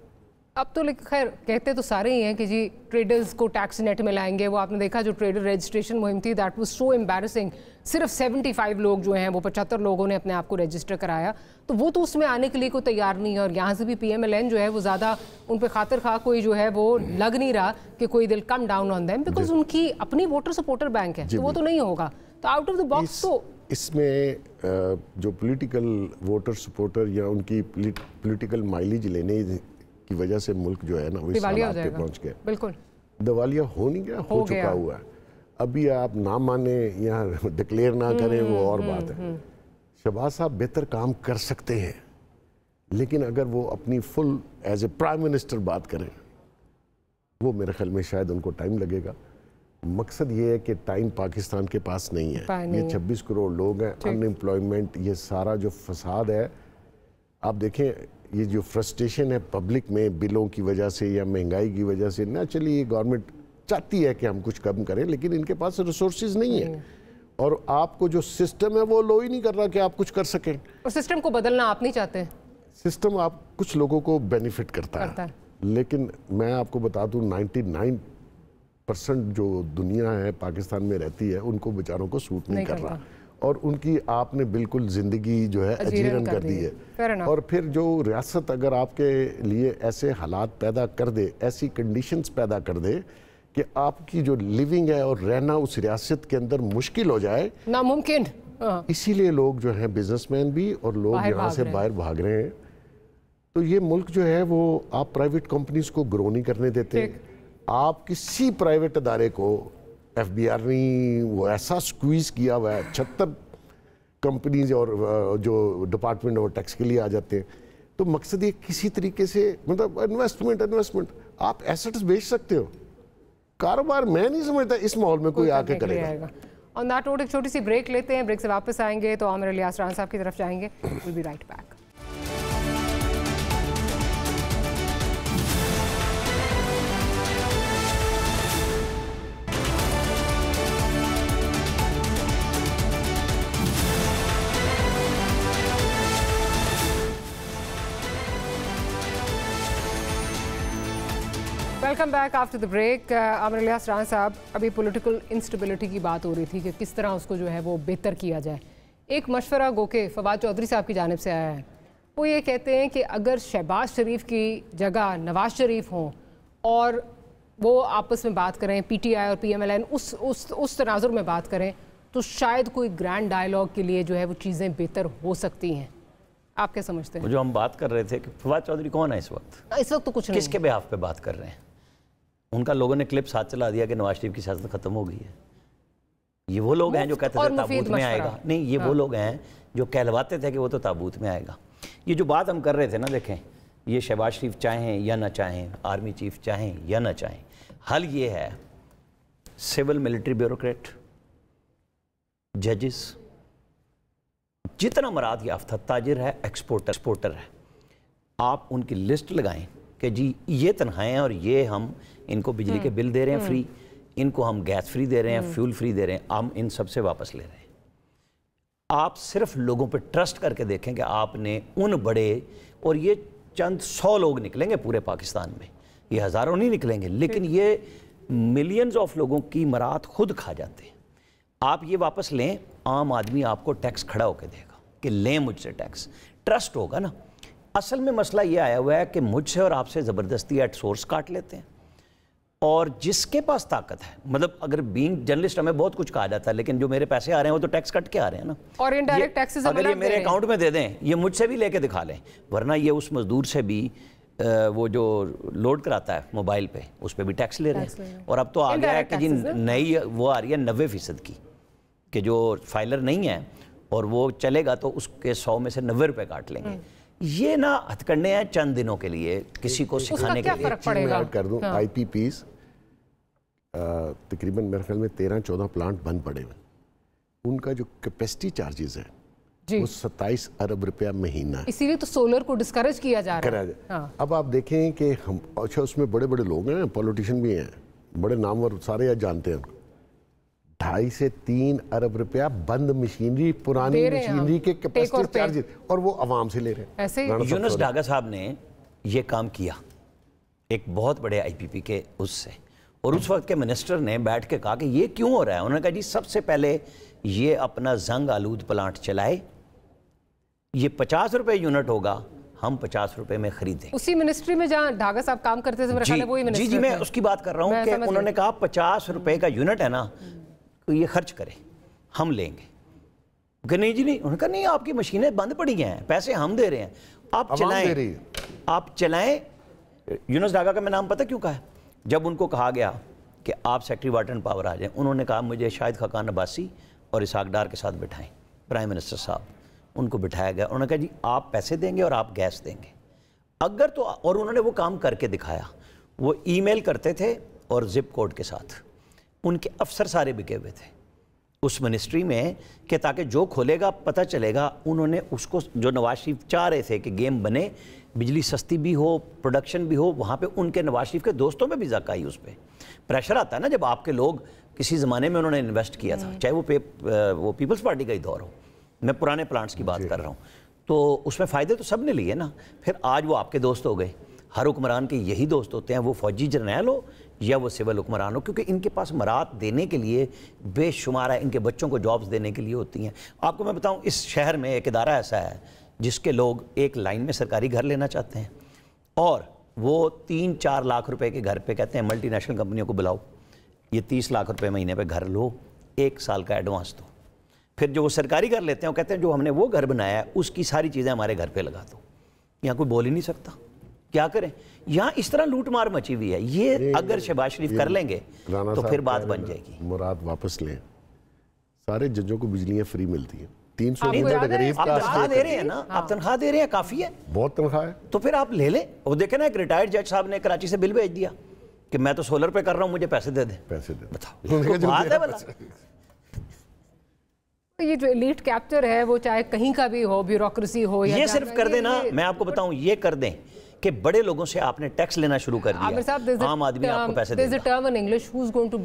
अब तो खैर कहते तो सारे ही हैं कि जी ट्रेडर्स को टैक्स नेट में लाएंगे। वो आपने देखा जो ट्रेडर रजिस्ट्रेशन मुहिम थी, दैट वाज सो एम्बैरेसिंग। सिर्फ 75 लोग जो हैं, वो 75 लोगों ने अपने आप को रजिस्टर कराया, तो वो तो उसमें आने के लिए कोई तैयार नहीं है। और यहाँ से भी PMLN जो है वो ज़्यादा उन पर खातिर खा कोई जो है वो लग नहीं रहा कि कोई दिल come down on them, because उनकी अपनी वोटर सपोर्टर बैंक है, तो वो तो नहीं होगा। तो आउट ऑफ द बॉक्स तो इसमें जो पॉलिटिकल वोटर सपोर्टर या उनकी पॉलिटिकल माइलेज लेने की वजह से मुल्क जो है ना वो इस हालात पे पहुंच गया। बिल्कुल दिवालिया हो नहीं गया, हो चुका हुआ है। अभी आप ना माने या डिक्लेयर ना करें वो और बात है। शहबाज साहब बेहतर काम कर सकते हैं, लेकिन अगर वो अपनी full as a prime minister बात करें, वो मेरे ख्याल में शायद उनको टाइम लगेगा। मकसद ये है कि टाइम पाकिस्तान के पास नहीं है। ये 26 करोड़ लोग हैं, अनएम्प्लॉयमेंट, ये सारा जो फसाद है, आप देखें ये जो फ्रस्ट्रेशन है पब्लिक में बिलों की वजह से या महंगाई की वजह से, नेचुरली ये गवर्नमेंट चाहती है कि हम कुछ कम करें, लेकिन इनके पास रिसोर्सेज नहीं है। और आपको जो सिस्टम है वो लो ही नहीं कर रहा कि आप कुछ कर सकें। और सिस्टम को बदलना आप नहीं चाहते। सिस्टम आप कुछ लोगों को बेनिफिट करता है, लेकिन मैं आपको बता दूं 99% जो दुनिया है पाकिस्तान में रहती है, उनको बेचारों को सूट नहीं कर रहा। और उनकी आपने बिल्कुल ज़िंदगी जो है अजीरन कर दी है। और फिर जो रियासत अगर आपके लिए ऐसे हालात पैदा कर दे, ऐसी कंडीशंस पैदा कर दे कि आपकी जो लिविंग है और रहना उस रियासत के अंदर मुश्किल हो जाए, नामुमकिन। इसीलिए लोग जो हैं बिजनेसमैन भी और लोग यहाँ से बाहर भाग रहे हैं। तो ये मुल्क जो है वो आप प्राइवेट कंपनीज को ग्रो नहीं करने देते। आप किसी प्राइवेट अदारे को FBR ने वो ऐसा स्क्वीज किया हुआ है, 76 कंपनीज और जो डिपार्टमेंट और टैक्स के लिए आ जाते हैं। तो मकसद ये किसी तरीके से मतलब इन्वेस्टमेंट आप एसेट्स बेच सकते हो, कारोबार मैं नहीं समझता इस माहौल में कोई आके करेगा। ऑन दैट नोट एक छोटी सी ब्रेक लेते हैं, ब्रेक से वापस आएंगे तो आमिर इलियास राना साहब की तरफ जाएंगे। Will be right back. Welcome back after the break. Aamir Ilyas Rana साहब, अभी पॉलिटिकल इंस्टेबिलिटी की बात हो रही थी कि किस तरह उसको जो है वो बेहतर किया जाए। एक मशवरा गोके फवाद चौधरी साहब की जानिब से आया है। वो ये कहते हैं कि अगर शहबाज शरीफ की जगह नवाज शरीफ हों और वो आपस में बात करें, PTI और PMLN उस तनाजुर में बात करें, तो शायद कोई ग्रैंड डायलॉग के लिए जो है वो चीज़ें बेहतर हो सकती हैं। आप क्या समझते हैं? जो हम बात कर रहे थे कि फवाद चौधरी कौन है इस वक्त? इस वक्त तो कुछ नहीं। किसके बिहाफ पे बात कर रहे हैं? उनका लोगों ने क्लिप्स हाथ चला दिया कि नवाज शरीफ की सियासत खत्म हो गई है। ये वो लोग हैं जो कहते थे ताबूत में आएगा। नहीं, ये वो लोग हैं जो कहलवाते थे कि वो तो ताबूत में आएगा। ये जो बात हम कर रहे थे ना, देखें, ये शहबाज शरीफ चाहें या ना चाहें, आर्मी चीफ चाहें या ना चाहें, हल ये है सिविल मिलिट्री ब्यूरोक्रेट, जजेस, जितना मराद याफ्ता ताजिर है, एक्सपोर्टर है, आप उनकी लिस्ट लगाएं कि जी ये तनख्वाहें और ये हम इनको बिजली के बिल दे रहे हैं फ्री, इनको हम गैस फ्री दे रहे हैं, फ्यूल फ्री दे रहे हैं, हम इन सब से वापस ले रहे हैं। आप सिर्फ लोगों पे ट्रस्ट करके देखें कि आपने उन बड़े, और ये चंद 100 लोग निकलेंगे पूरे पाकिस्तान में, ये हज़ारों नहीं निकलेंगे, लेकिन ये मिलियंस ऑफ लोगों की मरात खुद खा जाते हैं। आप ये वापस लें, आम आदमी आपको टैक्स खड़ा होकर देगा कि लें मुझसे टैक्स, ट्रस्ट होगा ना। असल में मसला ये आया हुआ है कि मुझसे और आपसे ज़बरदस्ती एट सोर्स काट लेते हैं, और जिसके पास ताकत है, मतलब अगर बीइंग जर्नलिस्ट हमें बहुत कुछ कहा जाता है, लेकिन जो मेरे पैसे आ रहे हैं वो तो टैक्स कट के आ रहे हैं ना। और इनडायरेक्ट टैक्सेस अगर ये मेरे अकाउंट में दे दें, ये मुझसे भी लेके दिखा लें, वरना ये उस मजदूर से भी वो जो लोड कराता है मोबाइल पे, उस पर भी टैक्स ले रहे हैं। और अब तो आ गया है कि जी नई वो आ रही है 90% की, कि जो फाइलर नहीं है और वो चलेगा तो उसके 100 में से 90 रुपये काट लेंगे। ये ना हथकंडे हैं चंद दिनों के लिए, किसी को सिखाने के लिए। मैं कर दूं, IPPs तकरीबन मेरे ख्याल में 13-14 प्लांट बंद पड़े हुए, उनका जो कैपेसिटी चार्जेस है वो 27 अरब रुपया महीना। इसीलिए तो सोलर को डिस्करेज किया जा रहा है। हाँ। अब आप देखें कि हम, अच्छा उसमें बड़े बड़े लोग हैं, पॉलिटिशियन भी हैं, बड़े नामवर, सारे जानते हैं, 2.5 से 3 अरब रुपया बंद मशीनरी, पुरानी मशीनरी के कैपेसिटी चार्जेस, और वो आवाम से ले रहे हैं। ऐसे यूनुस डागा साहब ने ये काम किया, एक बहुत बड़े आईपीपी के उससे, और उस वक्त के मिनिस्टर ने बैठ के कहा कि ये क्यों हो रहा है। उन्होंने कहा जी सबसे पहले ये अपना जंग आलूद प्लांट चलाए, ये 50 रुपए यूनिट होगा, हम 50 रुपए में खरीदें। उसी मिनिस्ट्री में जहां ढागा साहब काम करते थे, मेरा ख्याल है वही मिनिस्टर जी मैं उसकी बात कर रहा हूँ कि उन्होंने कहा 50 रुपए का यूनिट है ना, तो ये खर्च करें, हम लेंगे। नहीं जी नहीं, उन्होंने कहा नहीं, आपकी मशीनें बंद पड़ी हैं, पैसे हम दे रहे हैं, आप चलाएं, आप चलाएं। यूनुस डागा का मैं नाम पता क्यों कहा है? जब उनको कहा गया कि आप सेक्रेटरी वाटर एंड पावर आ जाएं, उन्होंने कहा मुझे शाहिद खाकान अब्बासी और इसहाक डार के साथ बिठाएं, प्राइम मिनिस्टर साहब। उनको बिठाया गया, उन्होंने कहा जी आप पैसे देंगे और आप गैस देंगे अगर तो, और उन्होंने वो काम करके दिखाया। वो ईमेल करते थे और जिप कोड के साथ, उनके अफसर सारे बिके हुए थे उस मिनिस्ट्री में कि ताकि जो खोलेगा पता चलेगा। उन्होंने उसको, जो नवाज शरीफ चाह रहे थे कि गेम बने, बिजली सस्ती भी हो, प्रोडक्शन भी हो, वहाँ पे उनके नवाज शरीफ के दोस्तों में भी ज़ाका आई। उस पर प्रेशर आता है ना, जब आपके लोग किसी ज़माने में उन्होंने इन्वेस्ट किया था, चाहे वो पीपल्स पार्टी का ही दौर हो, मैं पुराने प्लांट्स की बात कर रहा हूँ, तो उसमें फ़ायदे तो सब ने लिए ना। फिर आज वो आपके दोस्त हो गए। हर हुक्मरान के यही दोस्त होते हैं, वो फौजी जर्नैल हो या वो सिविल हुक्मरान हो, क्योंकि इनके पास मरात देने के लिए बेशुमार है, इनके बच्चों को जॉब्स देने के लिए होती हैं। आपको मैं बताऊं, इस शहर में एक इदारा ऐसा है जिसके लोग एक लाइन में सरकारी घर लेना चाहते हैं, और वो 3-4 लाख रुपए के घर पे कहते हैं मल्टीनेशनल कंपनियों को बुलाओ, ये 30 लाख रुपए महीने पे घर लो, 1 साल का एडवांस दो। फिर जो वो सरकारी घर लेते हैं वो कहते हैं जो हमने वो घर बनाया है उसकी सारी चीज़ें हमारे घर पे लगा दो। यहाँ कोई बोल ही नहीं सकता, क्या करें? यहाँ इस तरह लूट मार मची हुई है। ये अगर शहबाज शरीफ कर लेंगे तो फिर बात बन जाएगी। मुराद वापस लें, सारे जजों को बिजलियाँ फ्री मिलती हैं, 300 गरीब का तनख्वाह दे रहे हैं ना, आप तनख्वाह दे रहे हैं, काफ़ी है, बहुत तनख्वाह है, तो फिर आप ले लें। वो देखे ना, एक रिटायर्ड जज साहब ने कराची से बिल भेज दिया कि मैं तो सोलर पे कर रहा हूँ, मुझे पैसे दे दे। पैसे दे, बताओ बात है भला। ये जो एलीट कैप्चर है वो चाहे कहीं का भी हो, ब्यूरोक्रेसी हो, ये सिर्फ कर देना, मैं आपको बताऊं, ये कर दें कि बड़े लोगों से आपने टैक्स लेना शुरू कर दिया, आम आदमी आपको पैसे देगा। There's a term in English, who's going to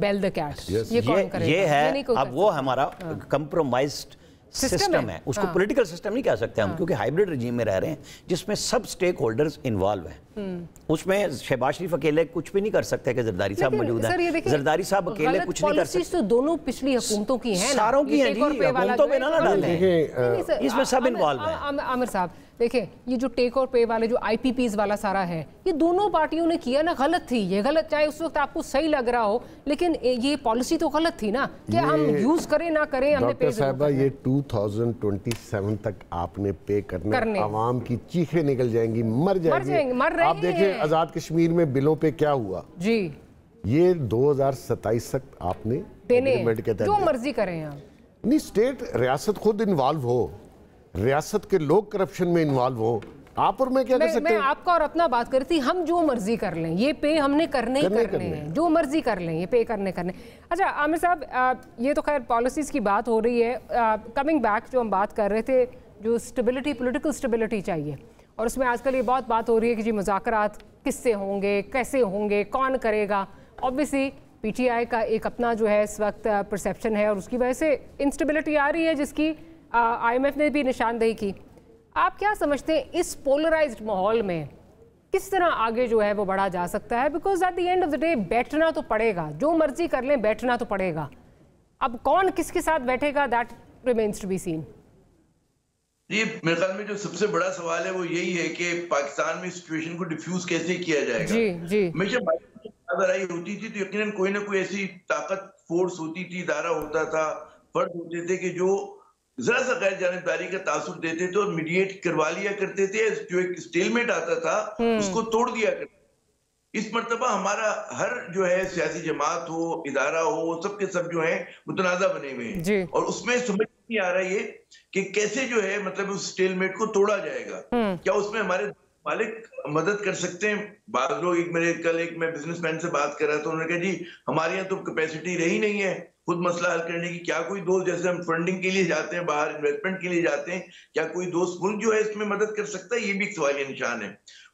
bell the cat? ये कौन करेगा? ये है, अब वो हमारा कंप्रोमाइज्ड सिस्टम है, उसको पॉलिटिकल सिस्टम नहीं कह सकते हम, क्योंकि हाइब्रिड रजीम में रह रहे हैं जिसमें सब स्टेक होल्डर्स इन्वॉल्व हैं। उसमें शहबाज शरीफ अकेले कुछ भी नहीं कर सकते कि जरदारी साहब मौजूद हैं, जरदारी साहब अकेले कुछ नहीं कर सकते। तो दोनों पिछली हुकूमतों की हैं, सारों की हैं जी, हुकूमतों पे ना डालें, इसमें सब इन्वॉल्व हैं। आमिर साहब देखिए, ये जो टेक और पे वाले जो आईपीपीज वाला सारा है, ये दोनों पार्टियों ने किया ना, गलत थी ये, गलत चाहे उस वक्त आपको सही लग रहा हो, लेकिन ये पॉलिसी तो गलत थी ना, कि हम यूज करें ना करें, हमने पे साहबा ये 2027 तक आपने पे करने, आवाम की चीखें निकल जाएंगी, मर जाएंगे। आप देखिए आजाद कश्मीर में बिलों पे क्या हुआ जी, ये 2027 तक आपने देने, जो मर्जी करें आप नहीं, स्टेट रियासत खुद इन्वॉल्व हो, रियासत के लोग करप्शन में इन्वॉल्व हो, आप और मैं क्या कर सकते हैं? मैं आपका और अपना बात कर रही थी, हम जो मर्जी कर लें, ये पे हमने करने हैं, जो मर्जी कर लें, ये पे करने। अच्छा आमिर साहब, ये तो खैर पॉलिसीज की बात हो रही है। कमिंग बैक, जो हम बात कर रहे थे, जो स्टेबिलिटी, पॉलिटिकल स्टेबिलिटी चाहिए, और उसमें आजकल ये बहुत बात हो रही है कि जी मुज़ाकरात किससे होंगे, कैसे होंगे, कौन करेगा। ऑब्वियसली पीटीआई का एक अपना जो है इस वक्त परसेप्शन है, और उसकी वजह से इंस्टेबिलिटी आ रही है, जिसकी IMF ने भी निशानदेही की। आप क्या समझते हैं इस पोलराइज्ड माहौल में किस तरह आगे जो है वो बढ़ा जा सकता है? Because at the end of the day बैठना तो पड़ेगा, जो मर्जी कर लें, बैठना तो पड़ेगा। अब कौन किसके साथ बैठेगा, that remains to be seen. जी, मेरे ख्याल में जो सबसे बड़ा सवाल है वो यही है कि पाकिस्तान में सिचुएशन को डिफ्यूज कैसे किया जाएगा। जी जी, हमेशा लड़ाई होती थी तो यकीनन कोई ना कोई ऐसी ताकत, फोर्स होती थी, इदारा होता था, फर्द होते थे कि जो जरा सा गैर जानिबदारी का तासुर देते थे और मीडिएट करवा लिया करते थे, जो एक स्टेलमेट आता था उसको तोड़ दिया करते। इस मर्तबा हमारा हर जो है सियासी जमात हो, इदारा हो, सबके सब जो है मुतनाज़ा बने हुए हैं, और उसमें समझ नहीं आ रहा ये कि कैसे जो है मतलब उस स्टेलमेट को तोड़ा जाएगा। क्या उसमें हमारे मालिक मदद कर सकते हैं? बाद लोग, एक मैं बिजनेसमैन से बात कर रहा था, उन्होंने कहा जी हमारे यहाँ तो कैपेसिटी रही नहीं है खुद मसला हल करने की। क्या कोई दोस्त, जैसे हम फंडिंग के लिए जाते हैं बाहर, इन्वेस्टमेंट के लिए जाते हैं, क्या कोई दोस्त मुल्क जो है इसमें मदद कर सकता है? ये भी एक सवालिया निशान है।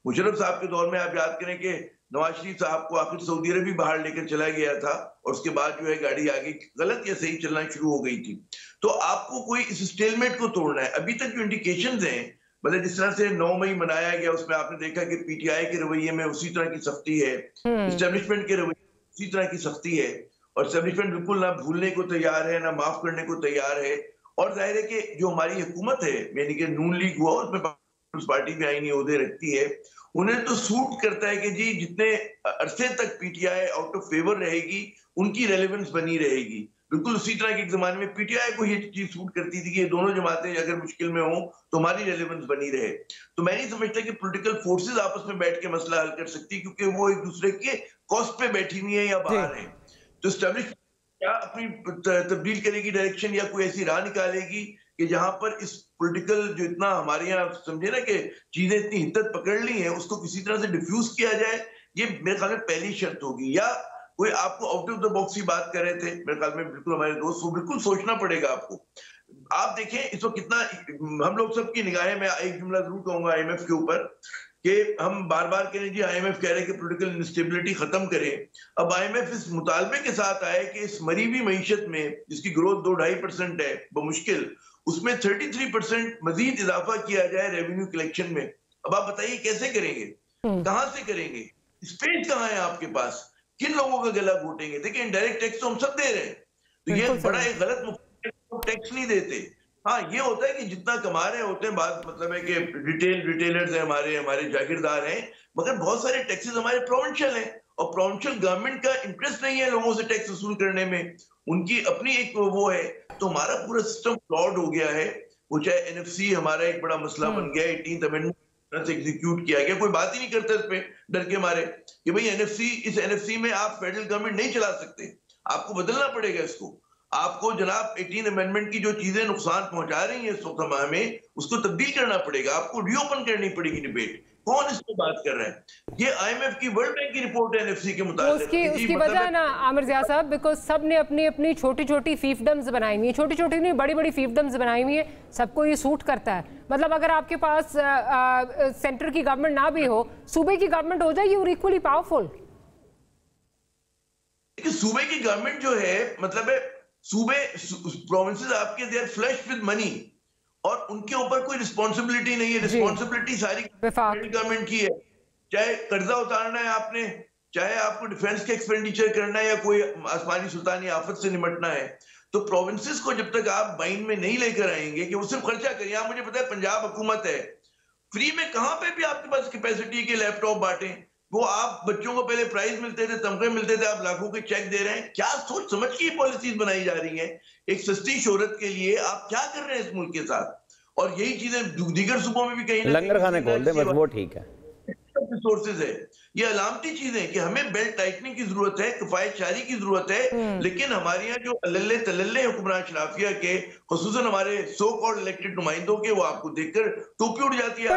मुशर्रफ साहब के दौर में आप याद करें कि नवाज शरीफ साहब को आखिर सऊदी अरब भी बाहर लेकर चला गया था, और उसके बाद जो है गाड़ी आगे गलत या सही चलना शुरू हो गई थी। तो आपको कोई इस स्टेलमेट को तोड़ना है। अभी तक जो इंडिकेशंस हैं मतलब जिस तरह से 9 मई मनाया गया, उसमें आपने देखा कि पीटीआई के रवैये में उसी तरह की सख्ती है, एस्टेब्लिशमेंट के रवैये में उसी तरह की सख्ती है, और एस्टेब्लिशमेंट बिल्कुल ना भूलने को तैयार है, ना माफ करने को तैयार है। और जाहिर है कि जो हमारी हुकूमत है, यानी कि नून लीग हुआ, उसमें पीपल्स पार्टी भी आईनी ओहदे रखती है, उन्हें तो सूट करता है कि जी जितने अरसे तक पीटीआई आउट ऑफ फेवर रहेगी उनकी रेलेवेंस बनी रहेगी। बिल्कुल उसी तरह के एक जमाने में पीटीआई को ये चीज सूट करती थी कि ये दोनों जमातें अगर मुश्किल में हो तो हमारी रेलेवेंस बनी रहे। तो मैं नहीं समझता कि पॉलिटिकल फोर्सेस आपस में बैठ के मसला हल कर सकती, क्योंकि वो एक दूसरे के कॉस्ट पे बैठी हुई है या बाहर है। तो एस्टेब्लिशमेंट क्या अपनी तब्दील करेगी डायरेक्शन, या कोई ऐसी राह निकालेगी कि जहां पर इस पॉलिटिकल जो इतना हमारे यहाँ समझे ना कि चीजें इतनी हिद्दत पकड़ ली हैं, उसको किसी तरह से डिफ्यूज किया जाए, ये मेरे ख्याल में पहली शर्त होगी। या कोई आपको आउट ऑफ द बॉक्स की बात कर रहे थे, मेरे ख्याल में बिल्कुल हमारे दोस्त, वो बिल्कुल सोचना पड़ेगा आपको। आप देखें इस वक्त कितना हम लोग सबकी निगाहें में, एक जुमला जरूर कहूंगा आईएमएफ के ऊपर, कि हम बार बार कह रहे हैं जी आईएमएफ कह रहे हैं कि पॉलिटिकल इंस्टेबिलिटी खत्म करें। अब आईएमएफ इस मुतालबे के साथ आए कि इस मरी हुई मईशत में जिसकी ग्रोथ 2-2.5% है बमुश्किल, उसमें 33% मजीद इजाफा किया जाए रेवेन्यू कलेक्शन में। अब आप बताइए कैसे करेंगे, कहां से करेंगे, स्पेस कहां है आपके पास, किन लोगों का गला घोटेंगे? देखिए इनडायरेक्ट टैक्स तो हम सब दे रहे हैं, तो ये बड़ा एक गलत टैक्स नहीं देते। हाँ ये होता है कि जितना कमा रहे होते हैं, बात मतलब है कि रिटेलर्स हैं, हमारे जागीरदार हैं, मगर बहुत सारे टैक्सेस हमारे प्रोविंशियल हैं, और प्रोविंशियल गवर्नमेंट का इंटरेस्ट नहीं है लोगों से टैक्स वसूल करने में, उनकी अपनी एक वो है। तो हमारा पूरा सिस्टम फ्लॉड हो गया है। वो चाहे एनएफसी हमारा एक बड़ा मसला बन गया, 18th अमेंडमेंट से एग्जीक्यूट किया गया, कोई बात ही नहीं करता इस पे, डर के मारे कि भाई इस एनएफसी में आप फेडरल गवर्नमेंट नहीं चला सकते, आपको बदलना पड़ेगा इसको। आपको जनाब 18 अमेंडमेंट की जो चीजें नुकसान पहुंचा रही हैं इस वक्त हमें, उसको तब्दील करना पड़ेगा, आपको रीओपन करनी पड़ेगी डिबेट। कौन इस पे बात कर रहा है? ये आईएमएफ की, वर्ल्ड बैंक की रिपोर्ट है एनएफसी के मुताबिक। उसकी वजह ना आमिर ज़िया साहब, बिकॉज सब ने अपनी अपनी छोटी छोटी फीफडम्स बनाई हुई है, छोटी छोटी नहीं बड़ी बड़ी फीफडम्स बनाई हुई है, सबको ये सूट करता है। मतलब अगर आपके पास सेंटर की गवर्नमेंट ना भी हो, सूबे की गवर्नमेंट हो जाए, यू आर इक्वली पावरफुल। सूबे की गवर्नमेंट जो है, मतलब है सूबे प्रोविंसेस आपके they are flush with money, और उनके ऊपर कोई रिस्पॉन्सिबिलिटी नहीं है। रिस्पॉन्सिबिलिटी सारी गवर्नमेंट की है, चाहे कर्जा उतारना है आपने, चाहे आपको डिफेंस के एक्सपेंडिचर करना है, या कोई आसमानी सुल्तानी आफत से निपटना है। तो प्रोविंसेस को जब तक आप बाइन में नहीं लेकर आएंगे कि वो सिर्फ खर्चा करिए। आप मुझे पता है पंजाब हुकूमत है, फ्री में कहां पे भी आपके पास कैपेसिटी के लैपटॉप बांटे, वो आप बच्चों को पहले प्राइज मिलते थे, तमगे मिलते थे, आप लाखों के चेक दे रहे हैं। क्या सोच समझ की पॉलिसीज बनाई जा रही हैं एक सस्ती शोहरत के लिए? आप क्या कर रहे हैं इस मुल्क के साथ? और यही चीजें दीगर सूबों में भी कहीं ना लंगर खाने खोल दे, बस वो ठीक है। रिसोर्सेज है, ये अलामती चीजें कि हमें बेल्ट टाइटनिंग की जरूरत है, किफायत शारी की जरूरत है। लेकिन हमारे यहाँ जो अल्ले तल्ले हुक्मरान शराफिया के, खुसूसन हमारे सो कॉल्ड इलेक्टेड नुमाइंदों के, वो आपको देखकर टोपी उड़ जाती है।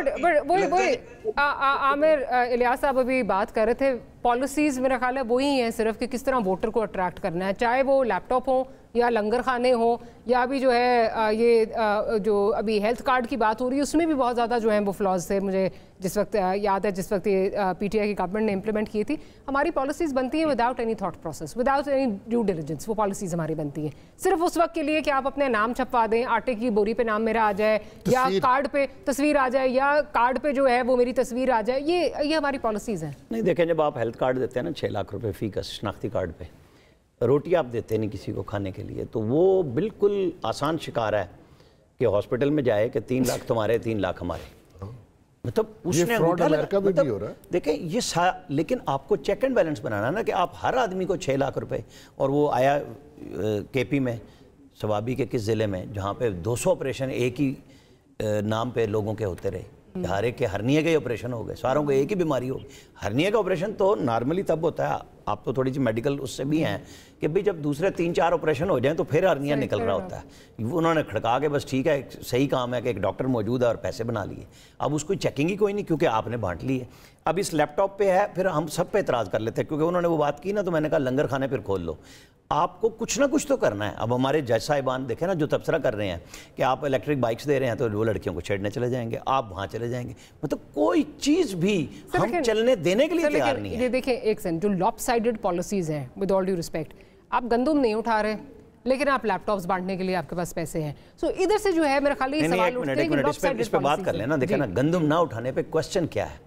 आमिर इलियास साहब अभी बात कर रहे थे, पॉलिसीज मेरा ख्याल है वही हैं सिर्फ कि किस तरह वोटर को अट्रैक्ट करना है, चाहे वो लैपटॉप हो या लंगर खाने हो, या अभी जो है ये जो अभी हेल्थ कार्ड की बात हो रही है, उसमें भी बहुत ज़्यादा जो है वो फ्लॉज थे। मुझे जिस वक्त याद है, जिस वक्त ये पीटीआई की गवर्नमेंट ने इम्प्लीमेंट की थी, हमारी पॉलिसीज बनती हैं without any thought process, without any due diligence. वो पॉलिसीज हमारी बनती हैं सिर्फ उस वक्त के लिए कि आप अपने नाम छपवा दें, आटे की बोरी पे नाम मेरा आ जाए, या कार्ड पे तस्वीर आ जाए, या कार्ड पे जो है वो मेरी तस्वीर आ जाए। ये हमारी पॉलिसीज हैं। नहीं देखें, जब आप हेल्थ कार्ड देते हैं ना 6 लाख रुपए फी का शनाख्ती कार्ड पे, रोटी आप देते नहीं किसी को खाने के लिए, तो वो बिल्कुल आसान शिकार है कि हॉस्पिटल में जाए कि 3 लाख तुम्हारे 3 लाख हमारे। मतलब उसने अमेरिका में भी हो रहा है। देखें ये लेकिन आपको चेक एंड बैलेंस बनाना ना, कि आप हर आदमी को 6 लाख रुपए, और वो आया केपी में सवाबी के किस ज़िले में, जहाँ पे 200 ऑपरेशन एक ही नाम पे लोगों के होते रहे, हर एक के हर्निया के ऑपरेशन हो गए, सारों को एक ही बीमारी होगी। हर्निया का ऑपरेशन तो नॉर्मली तब होता है, आप तो थोड़ी सी मेडिकल उससे भी हैं कि भाई जब दूसरे 3-4 ऑपरेशन हो जाएं तो फिर हर्निया निकल रहा होता है। उन्होंने खड़का के बस ठीक है, सही काम है कि एक डॉक्टर मौजूद है और पैसे बना लिए। अब उसको चेकिंग ही कोई नहीं, क्योंकि आपने बांट ली है। अब इस लैपटॉप पे है, फिर हम सब पे एतराज़ कर लेते हैं, क्योंकि उन्होंने वो बात की ना, तो मैंने कहा लंगर खाने फिर खोल लो। आपको कुछ ना कुछ तो करना है। अब हमारे जज साहिबान देखें ना जो तबसरा कर रहे हैं कि आप इलेक्ट्रिक बाइक्स दे रहे हैं, तो वो लड़कियों को छेड़ने चले जाएंगे, आप वहाँ चले जाएंगे। मतलब कोई चीज़ भी हम चलने देने के लिए तैयार नहीं है। ये देखें, एक सेकंड, जो लॉपसाइडेड पॉलिसीज़ हैं, विद ऑल ड्यू रिस्पेक्ट, आप गंदम नहीं उठा रहे, लेकिन आप लैपटॉप्स बांटने के लिए आपके पास पैसे हैं। सो इधर से जो है मेरा खाली सवाल उठते हैं कि lopsided इस पे बात कर policies लेना। हैं। देखिए ना, गंदम ना उठाने पे क्वेश्चन क्या है,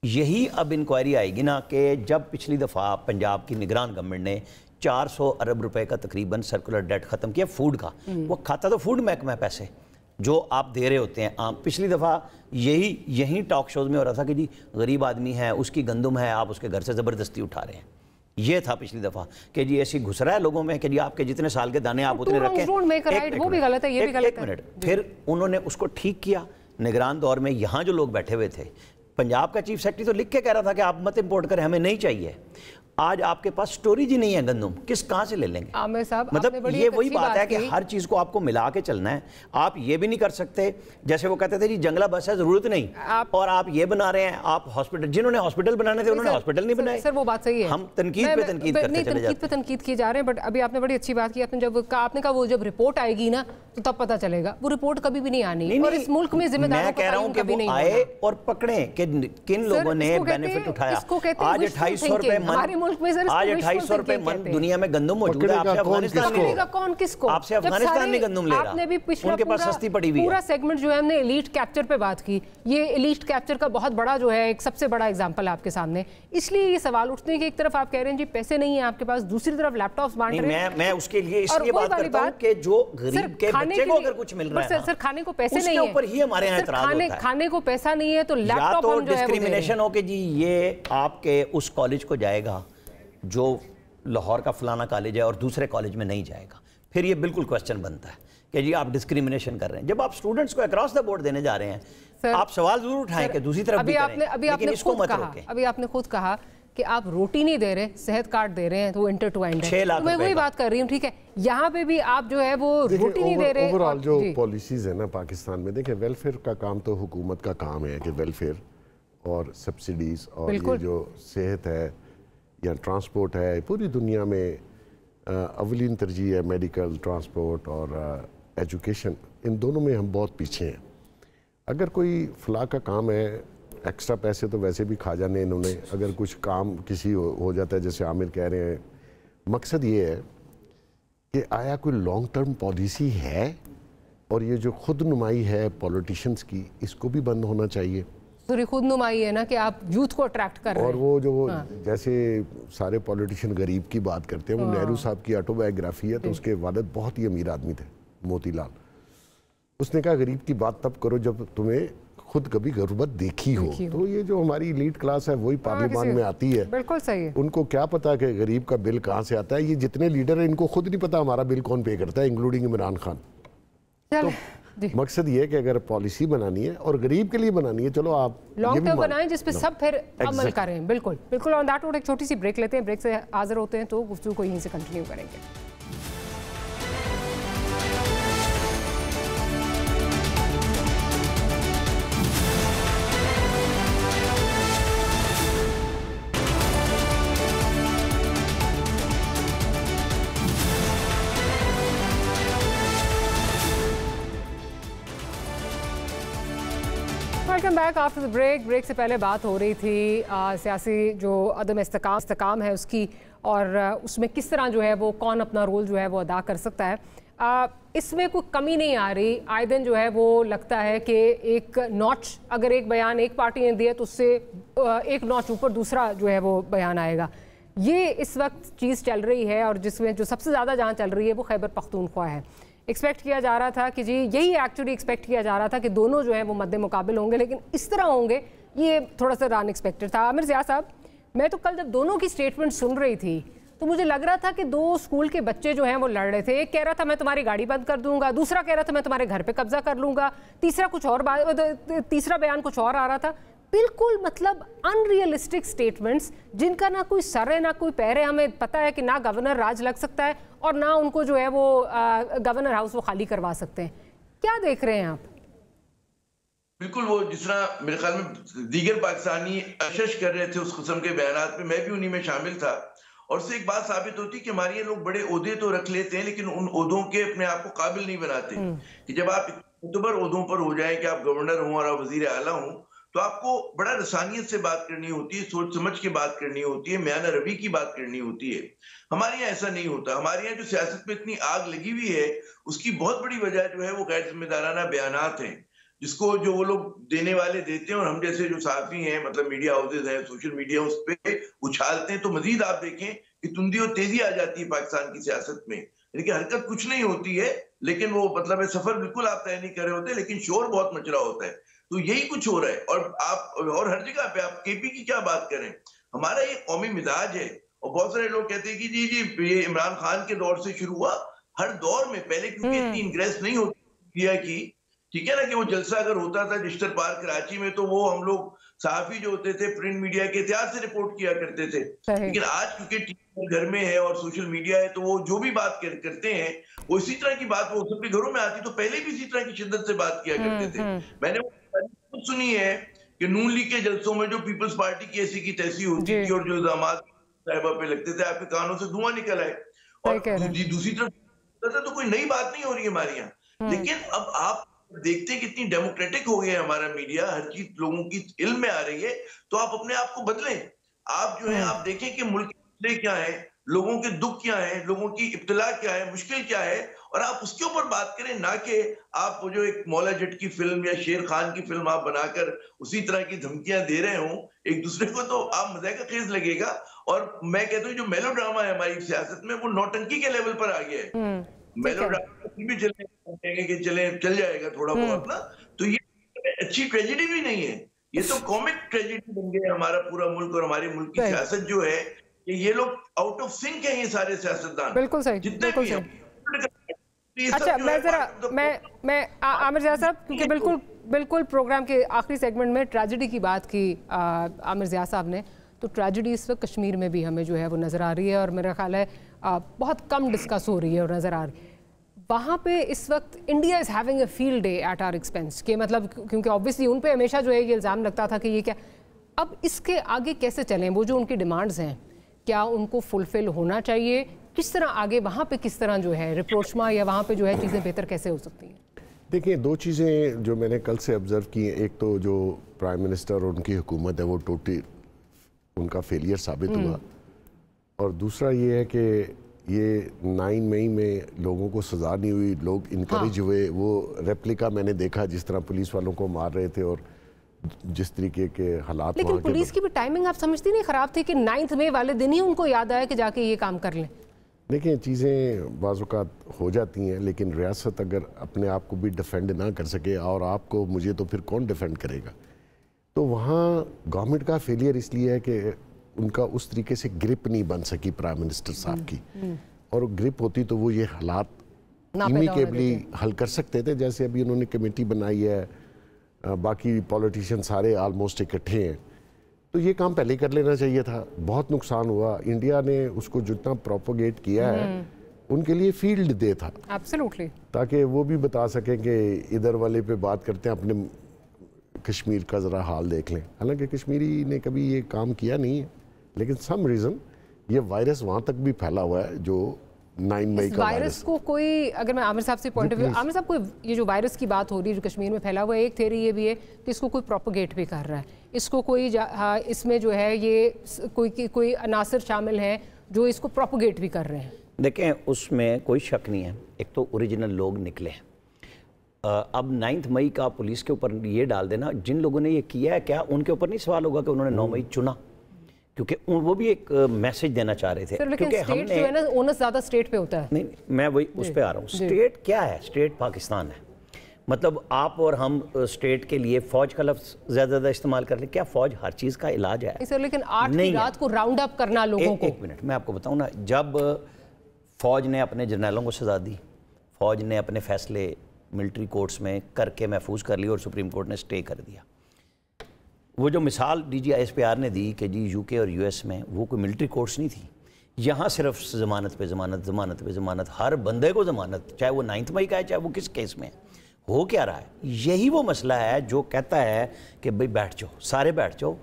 यही अब इंक्वायरी आएगी ना कि जब पिछली दफ़ा पंजाब की निगरान गवर्नमेंट ने 400 अरब रुपए का तकरीबन सर्कुलर डेट खत्म किया फूड का, वो खाता तो फूड महकमा है पैसे जो आप दे रहे होते हैं आम। पिछली दफ़ा यही टॉक शोज में हो रहा था कि जी गरीब आदमी है, उसकी गंदम है, आप उसके घर से ज़बरदस्ती उठा रहे हैं। ये था पिछली दफ़ा कि जी ऐसी घुस रहा है लोगों में कि जी आपके जितने साल के दाने आप उतने रखें। वो भी गलत है, ये भी गलत है। एक मिनट, फिर उन्होंने उसको ठीक किया निगरान दौर में। यहाँ जो लोग बैठे हुए थे, पंजाब का चीफ सेक्रेटरी तो लिख के कह रहा था कि आप मत इंपोर्ट करें, हमें नहीं चाहिए। आज आपके पास स्टोरेज ही नहीं है गंदम, कहाँ से ले लेंगे? आमिर साहब, मतलब ये वही बात है कि हर चीज को आपको मिला के चलना है। आप ये भी नहीं कर सकते जैसे वो कहते थे जी जंगला बस है, जरूरत नहीं, और आप ये बना रहे हैं। आप हॉस्पिटल, जिन्होंने हॉस्पिटल बनाने थे उन्होंने हॉस्पिटल नहीं बनाए। सर वो बात सही है, हम तनकीद पे तनकीद करते चले जाते हैं। तनकीद किए जा रहे हैं। बट अभी आपने बड़ी अच्छी बात की, आपने कहा वो जब रिपोर्ट आएगी ना तो तब पता चलेगा। वो रिपोर्ट कभी भी नहीं आनी, और इस मुल्क में जिम्मेदारों को कह रहा हूं कि वो आए और पकड़े कि किन लोगों ने बेनिफिट उठाया। आज 2800 रुपए हमारे मुल्क में सर, आज 2800 रुपए मन दुनिया में गंदम मौजूद है। आपसे अफगानिस्तान नहीं गंदम ले रहा, आपने भी पिछला उनके पास सस्ती पड़ी हुई है। पूरा सेगमेंट जो है हमने एलीट कैप्चर पे बात की, ये एलीट कैप्चर का बहुत बड़ा जो है एक सबसे बड़ा एग्जांपल आपके सामने। इसलिए ये सवाल उठते हैं कि एक तरफ आप कह रहे हैं जी पैसे नहीं है आपके पास, दूसरी तरफ लैपटॉप्स बांट रहे हैं। मैं उसके लिए इसलिए बात करता हूं कि जो गरीब के बच्चे को अगर कुछ मिल रहा है, सर खाने को पैसे नहीं है, उसके ऊपर ही हमारे यहाँ एतराज होता है। खाने को पैसा नहीं है तो लैपटॉप हम जो है डिस्क्रिमिनेशन हो के जी ये आपके उस कॉलेज को जाएगा जो लाहौर का फलाना कॉलेज है और दूसरे कॉलेज में नहीं जाएगा, फिर ये बिल्कुल क्वेश्चन बनता है कि जी आप डिस्क्रिमिनेशन कर रहे हैं। जब आप स्टूडेंट्स को अक्रॉस द बोर्ड देने जा रहे हैं, आप सवाल जरूर उठाएं कि दूसरी तरफ भी करें, लेकिन इसको मत रोकें। अभी आपने खुद कहा कि आप रोटी नहीं दे रहे, सेहत कार्ड दे रहे हैं, तो इंटर टू एंड है। 6 लाख तो मैं वही बात कर रही हूँ, ठीक है। यहाँ पे भी आप जो है वो रोटी नहीं दे रहे। ओवरऑल जो पॉलिसीज है ना पाकिस्तान में, देखिए वेलफेयर का काम तो हुकूमत का काम है कि वेलफेयर और सब्सिडीज और ये जो सेहत है या ट्रांसपोर्ट है, पूरी दुनिया में अवलीन तरजीह है मेडिकल, ट्रांसपोर्ट और एजुकेशन। इन दोनों में हम बहुत पीछे हैं। अगर कोई फलाह का काम है, एक्स्ट्रा पैसे तो वैसे भी खा जाने इन्होंने। अगर कुछ काम किसी हो जाता है, जैसे आमिर कह रहे हैं, मकसद ये है कि आया कोई लॉन्ग टर्म पॉलिसी है, और ये जो खुद नुमाई है पॉलिटिशियंस की, इसको भी बंद होना चाहिए। तो खुद नुमाई है ना कि आप यूथ को अट्रैक्ट कर रहे हैं। और वो जो जैसे सारे पॉलिटिशियन गरीब की बात करते हैं, वो नेहरू साहब की ऑटोबायोग्राफी है, तो उसके वालिद बहुत ही अमीर आदमी थे, मोतीलाल। उसने कहा गरीब की बात तब करो जब तुम्हें खुद कभी गुर्बत देखी हो। तो ये जो हमारी एलीट क्लास है वही पार्लियामेंट में आती है, बिल्कुल सही है। उनको क्या पता कि गरीब का बिल कहाँ से आता है। ये जितने लीडर हैं इनको खुद नहीं पता हमारा बिल कौन पे करता है, इंक्लूडिंग इमरान खान। तो मकसद ये है कि अगर पॉलिसी बनानी है और गरीब के लिए बनानी है, चलो आप लॉन्ग टर्म बनाएं जिस पे सब फिर अमल करें। बिल्कुल बिल्कुल। ऑन दैट नोट एक छोटी सी ब्रेक लेते हैं, ब्रेक से हाजिर होते हैं तो गुफ्तगू को यहीं से कंटिन्यू करेंगे। Welcome back after the break. Break से पहले बात हो रही थी सियासी जो अदम इस्तेकाम है उसकी, और उसमें किस तरह जो है वो कौन अपना रोल जो है वो अदा कर सकता है। इसमें कोई कमी नहीं आ रही। आए दिन जो है वो लगता है कि एक नॉच, अगर एक बयान एक पार्टी ने दिया तो उससे एक नॉच ऊपर दूसरा जो है वो बयान आएगा। ये इस वक्त चीज़ चल रही है, और जिसमें जो सबसे ज़्यादा जहाँ चल रही है वो खैबर पख्तूनख्वा है। एक्सपेक्ट किया जा रहा था कि जी यही एक्चुअली एक्सपेक्ट किया जा रहा था कि दोनों जो है वो मद्दे मुकाबिल होंगे, लेकिन इस तरह होंगे ये थोड़ा सा अनएक्सपेक्टेड था। आमिर ज़िया साहब, मैं तो कल जब दोनों की स्टेटमेंट सुन रही थी तो मुझे लग रहा था कि दो स्कूल के बच्चे जो हैं वो लड़ रहे थे। एक कह रहा था मैं तुम्हारी गाड़ी बंद कर दूंगा, दूसरा कह रहा था मैं तुम्हारे घर पे कब्जा कर लूंगा, तीसरा बयान कुछ और आ रहा था। बिल्कुल मतलब अनरियलिस्टिक स्टेटमेंट्स जिनका ना कोई सर है ना कोई पैर है। हमें पता है कि ना गवर्नर राज लग सकता है और ना उनको जो है वो गवर्नर हाउस वो खाली करवा सकते हैं। क्या देख रहे हैं आप? बिल्कुल, वो जिस तरह मेरे ख्याल में दीगर पाकिस्तानी अशश कर रहे थे उस किस्म के बयानात में, मैं भी उन्हीं में शामिल था। और उससे एक बात साबित होती है कि हमारे ये लोग बड़े ओहदे तो रख लेते हैं लेकिन उन ओहदों के अपने आप को काबिल नहीं बनाते। कि जब आप मुतबर ओहदों पर हो जाए कि आप गवर्नर हों और आप वजीर आला हों, तो आपको बड़ा रसानियत से बात करनी होती है, सोच समझ के बात करनी होती है, म्यान रवि की बात करनी होती है। हमारे यहाँ ऐसा नहीं होता। हमारे यहाँ जो सियासत में इतनी आग लगी हुई है, उसकी बहुत बड़ी वजह जो है वो गैर जिम्मेदाराना बयानात हैं, जिसको जो वो लोग देने वाले देते हैं और हम जैसे जो साफी हैं, मतलब मीडिया हाउसेज हैं, सोशल मीडिया उस पे उछालते हैं। तो मजीद आप देखें कि तुंदी और तेजी आ जाती है पाकिस्तान की सियासत में। यानी हरकत कुछ नहीं होती है, लेकिन वो मतलब सफर बिल्कुल आप तय नहीं कर रहे होते, लेकिन शोर बहुत मच रहा होता है। तो यही कुछ हो रहा है। और हर जगह पे आप केपी की क्या बात करें, हमारा ये कौमी मिजाज है। और बहुत सारे लोग कहते हैं कि जी ये इमरान खान के दौर से शुरू हुआ। हर दौर में पहले क्योंकि इतनी इंग्रेस नहीं होती मीडिया की, ठीक है ना, कि वो जलसा अगर होता था डिजिटल पार्क कराची में, तो वो हम लोग सहाफी जो होते थे प्रिंट मीडिया के एहतियात से रिपोर्ट किया करते थे। लेकिन आज क्योंकि टीवी घर में है और सोशल मीडिया है, तो वो जो भी बात करते हैं वो इसी तरह की बात वो सबके घरों में आती। तो पहले भी इसी तरह की शिद्दत से बात किया करते थे। मैंने वो सुनी है कि नून लीग के जलसों में जो पीपल्स पार्टी की ऐसी की तैसी होती थी और जो दामाद साहिबा पे लगते थे, आपके कानों से धुआं निकल आए। और दूसरी तरफ तो कोई नई बात नहीं हो रही है हमारे यहाँ। लेकिन अब आप देखते हैं कितनी डेमोक्रेटिक हो गया है हमारा मीडिया, हर चीज लोगों की इल्म में आ रही है। तो आप अपने आप को बदलें। आप जो है आप देखें कि मुल्क के मसले क्या है, लोगों के दुख क्या है, लोगों की इब्तिला क्या है, मुश्किल क्या है, और आप उसके ऊपर बात करें, ना कि आप जो एक मौला जट की फिल्म या शेर खान की फिल्म आप बनाकर उसी तरह की धमकियां दे रहे हो एक दूसरे को। तो आप मज़े का खेज लगेगा। और मैं कहता हूँ जो मेलो ड्रामा है हमारी सियासत में, वो नौटंकी के लेवल पर आ गया है। मेलो ड्रामा भी चल जाएगा थोड़ा बहुत ना, तो ये अच्छी ट्रेजेडी भी नहीं है, ये तो कॉमिक ट्रेजेडी बन गया हमारा पूरा मुल्क। और हमारे मुल्क की सियासत जो है, ये लोग आउट ऑफ सिंक है, ये सारे सियासतदान। बिल्कुल सही, जितने भी हैं। अच्छा, मैं जरा मैं आमिर ज़िया साहब, क्योंकि बिल्कुल प्रोग्राम के आखिरी सेगमेंट में ट्रेजेडी की बात की आमिर ज़िया साहब ने, तो ट्रेजेडी इस वक्त कश्मीर में भी हमें जो है वो नज़र आ रही है, और मेरा ख्याल है बहुत कम डिस्कस हो रही है और नज़र आ रही है। वहाँ पे इस वक्त India is having a field day at our expense के, मतलब क्योंकि ऑब्वियसली उन पे हमेशा जो है ये इल्ज़ाम लगता था कि ये क्या, अब इसके आगे कैसे चलें, वो जो उनकी डिमांड्स हैं क्या उनको फुलफिल होना चाहिए, किस तरह आगे वहाँ पे किस तरह जो है रिप्रोचमा या वहाँ पे जो है चीज़ें बेहतर कैसे हो सकती हैं? देखिए, दो चीज़ें जो मैंने कल से ऑब्ज़र्व की हैं, एक तो जो प्राइम मिनिस्टर और उनकी हुकूमत है वो टोटली उनका फेलियर साबित हुआ, और दूसरा ये है कि ये 9 मई में लोगों को सज़ा नहीं हुई, लोग इनकरेज हुए। वो रेप्लिका मैंने देखा जिस तरह पुलिस वालों को मार रहे थे और जिस तरीके के हालात। लेकिन पुलिस की भी टाइमिंग आप समझती नहीं ख़राब थी कि 9 मई वाले दिन ही उनको याद आया कि जाके ये काम कर लें? देखिए, चीज़ें बाज़-औक़ात हो जाती हैं, लेकिन रियासत अगर अपने आप को भी डिफेंड ना कर सके और आपको मुझे, तो फिर कौन डिफेंड करेगा? तो वहाँ गवर्नमेंट का फेलियर इसलिए है कि उनका उस तरीके से ग्रिप नहीं बन सकी प्राइम मिनिस्टर साहब की, और ग्रिप होती तो वो ये हालात इमीडिएटली हल कर सकते थे। जैसे अभी उन्होंने कमेटी बनाई है, बाकी पॉलिटिशियन सारे ऑलमोस्ट इकट्ठे हैं, तो ये काम पहले कर लेना चाहिए था। बहुत नुकसान हुआ, इंडिया ने उसको जितना प्रोपोगेट किया है उनके लिए फील्ड डे था, एब्सोल्युटली, ताकि वो भी बता सकें कि इधर वाले पे बात करते हैं, अपने कश्मीर का ज़रा हाल देख लें। हालांकि कश्मीरी ने कभी ये काम किया नहीं है, लेकिन सम रीज़न ये वायरस वहाँ तक भी फैला हुआ है जो 9 मई का वायरस को कोई, अगर मैं आमिर साहब से पॉइंट ऑफ व्यू, आमिर साहब कोई ये जो वायरस की बात हो रही है जो कश्मीर में फैला हुआ है, एक थ्योरी ये भी है कि इसको कोई प्रोपोगेट भी कर रहा है, इसको कोई इसमें जो है ये कोई अनासर शामिल हैं जो इसको प्रोपोगेट भी कर रहे हैं। देखें, उसमें कोई शक नहीं है, एक तो ओरिजिनल लोग निकले हैं। अब 9 मई का पुलिस के ऊपर ये डाल देना, जिन लोगों ने ये किया है क्या उनके ऊपर नहीं सवाल होगा कि उन्होंने 9 मई चुना, क्योंकि वो भी एक मैसेज देना चाह रहे थे। क्योंकि हमने जो है ना, ओनस ज़्यादा स्टेट पे होता है। नहीं, मैं वही उस पे आ रहा हूँ। स्टेट क्या है? स्टेट पाकिस्तान है। मतलब आप और हम स्टेट के लिए फौज का लफ्ज़ ज़्यादा इस्तेमाल कर ले, क्या फौज हर चीज़ का इलाज है? सर, लेकिन 8 की रात को राउंड अप करना लोगों को, एक मिनट मैं आपको बताऊँ ना, जब फौज ने अपने जर्नैलों को सजा दी, फौज ने अपने फैसले मिलिट्री कोर्ट्स में करके महफूज कर लिए और सुप्रीम कोर्ट ने स्टे कर दिया। वो जो मिसाल DGISPR ने दी कि जी UK और US में वो कोई मिलिट्री कोर्ट्स नहीं थी, यहाँ सिर्फ ज़मानत पे ज़मानत, ज़मानत पे ज़मानत, हर बंदे को ज़मानत, चाहे वो 9 मई का है चाहे वो किस केस में। हो क्या रहा है? यही वो मसला है जो कहता है कि भाई बैठ जाओ, सारे बैठ जाओ,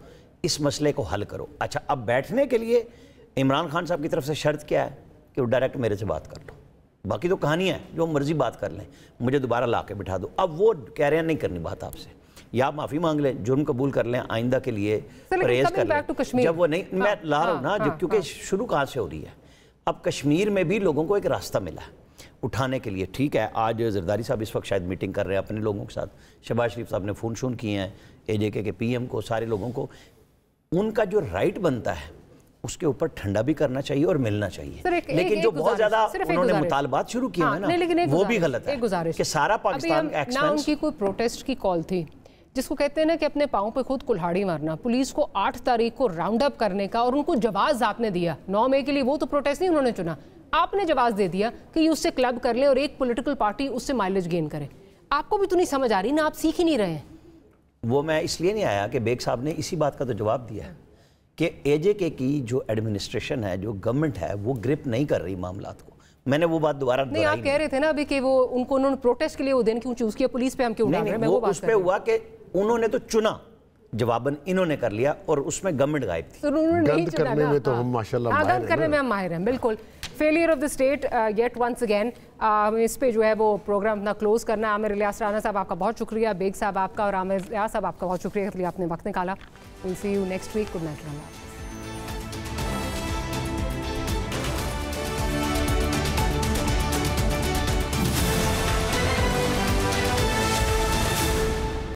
इस मसले को हल करो। अच्छा, अब बैठने के लिए इमरान खान साहब की तरफ से शर्त क्या है कि वो डायरेक्ट मेरे से बात कर लो, बाकी तो कहानी है, जो मर्जी बात कर लें, मुझे दोबारा ला के बिठा दो। अब वो कह रहे हैं नहीं करनी बात आपसे, या माफ़ी मांग लें, जुर्म कबूल कर लें, आइंदा के लिए परहेज कर लें। जब वो नहीं, मैं ला रहा हूँ ना, जब क्योंकि शुरू कहाँ से हो रही है, अब कश्मीर में भी लोगों को एक रास्ता मिला उठाने के लिए। ठीक है, आज जरदारी साहब इस वक्त शायद मीटिंग कर रहे हैं अपने लोगों के साथ, शहबाज शरीफ साहब ने फ़ोन शोन किए हैं AJK के PM को, सारे लोगों को। उनका जो राइट बनता है उसके ऊपर ठंडा भी करना चाहिए और मिलना चाहिए। लेकिन जो बहुत ज्यादा उन्होंने मुतालबात शुरू किए हैं ना, वो भी गलत है कि सारा पाकिस्तान का एक्सपेंस। ना उनकी कोई प्रोटेस्ट की कॉल थी जिसको कहते हैं ना कि अपने पाँव पे खुद कुल्हाड़ी मारना, पुलिस को 8 तारीख को राउंड अप करने का, और उनको जवाब आपने दिया 9 मई के लिए। वो तो प्रोटेस्ट नहीं उन्होंने चुना, आपने जवाब दे दिया कि उससे क्लब कर ले और एक पॉलिटिकल पार्टी उससे माइलेज गेन करे। आपको भी तो नहीं समझ आ रही ना, आप सीख ही नहीं रहे हैं। वो मैं इसलिए नहीं आया कि बेग साहब ने इसी बात का तो जवाब दिया है कि AJK की जो एडमिनिस्ट्रेशन है, जो गवर्नमेंट है, वो ग्रिप नहीं कर रही मामलात को। मैंने वो बात दोबारा नहीं, आप कह रहे थे ना अभी कि वो उनको उन्होंने प्रोटेस्ट के लिए वो दिन क्यों चूज किया, पुलिस पे हम क्यों डाल रहे हैं? मैं वो बात उस पे हुआ कि उन्होंने तो चुना, जवाबन इन्होंने कर लिया और उसमें गवर्नमेंट गायब थी। तो उन्होंने नहीं चुना करने में तो हम माशाल्लाह माहिर हैं। गंद करने में हम माहिर हैं, बिल्कुल। Failure of the state yet once again. इस पे जो है वो प्रोग्राम अपना क्लोज करना। आमिर इलियास राना साहब आपका बहुत शुक्रिया, बेग साहब आपका, और आमिर इलियास साहब आपका बहुत शुक्रिया कि आपने वक्त निकाला। Will see you next week. Good night.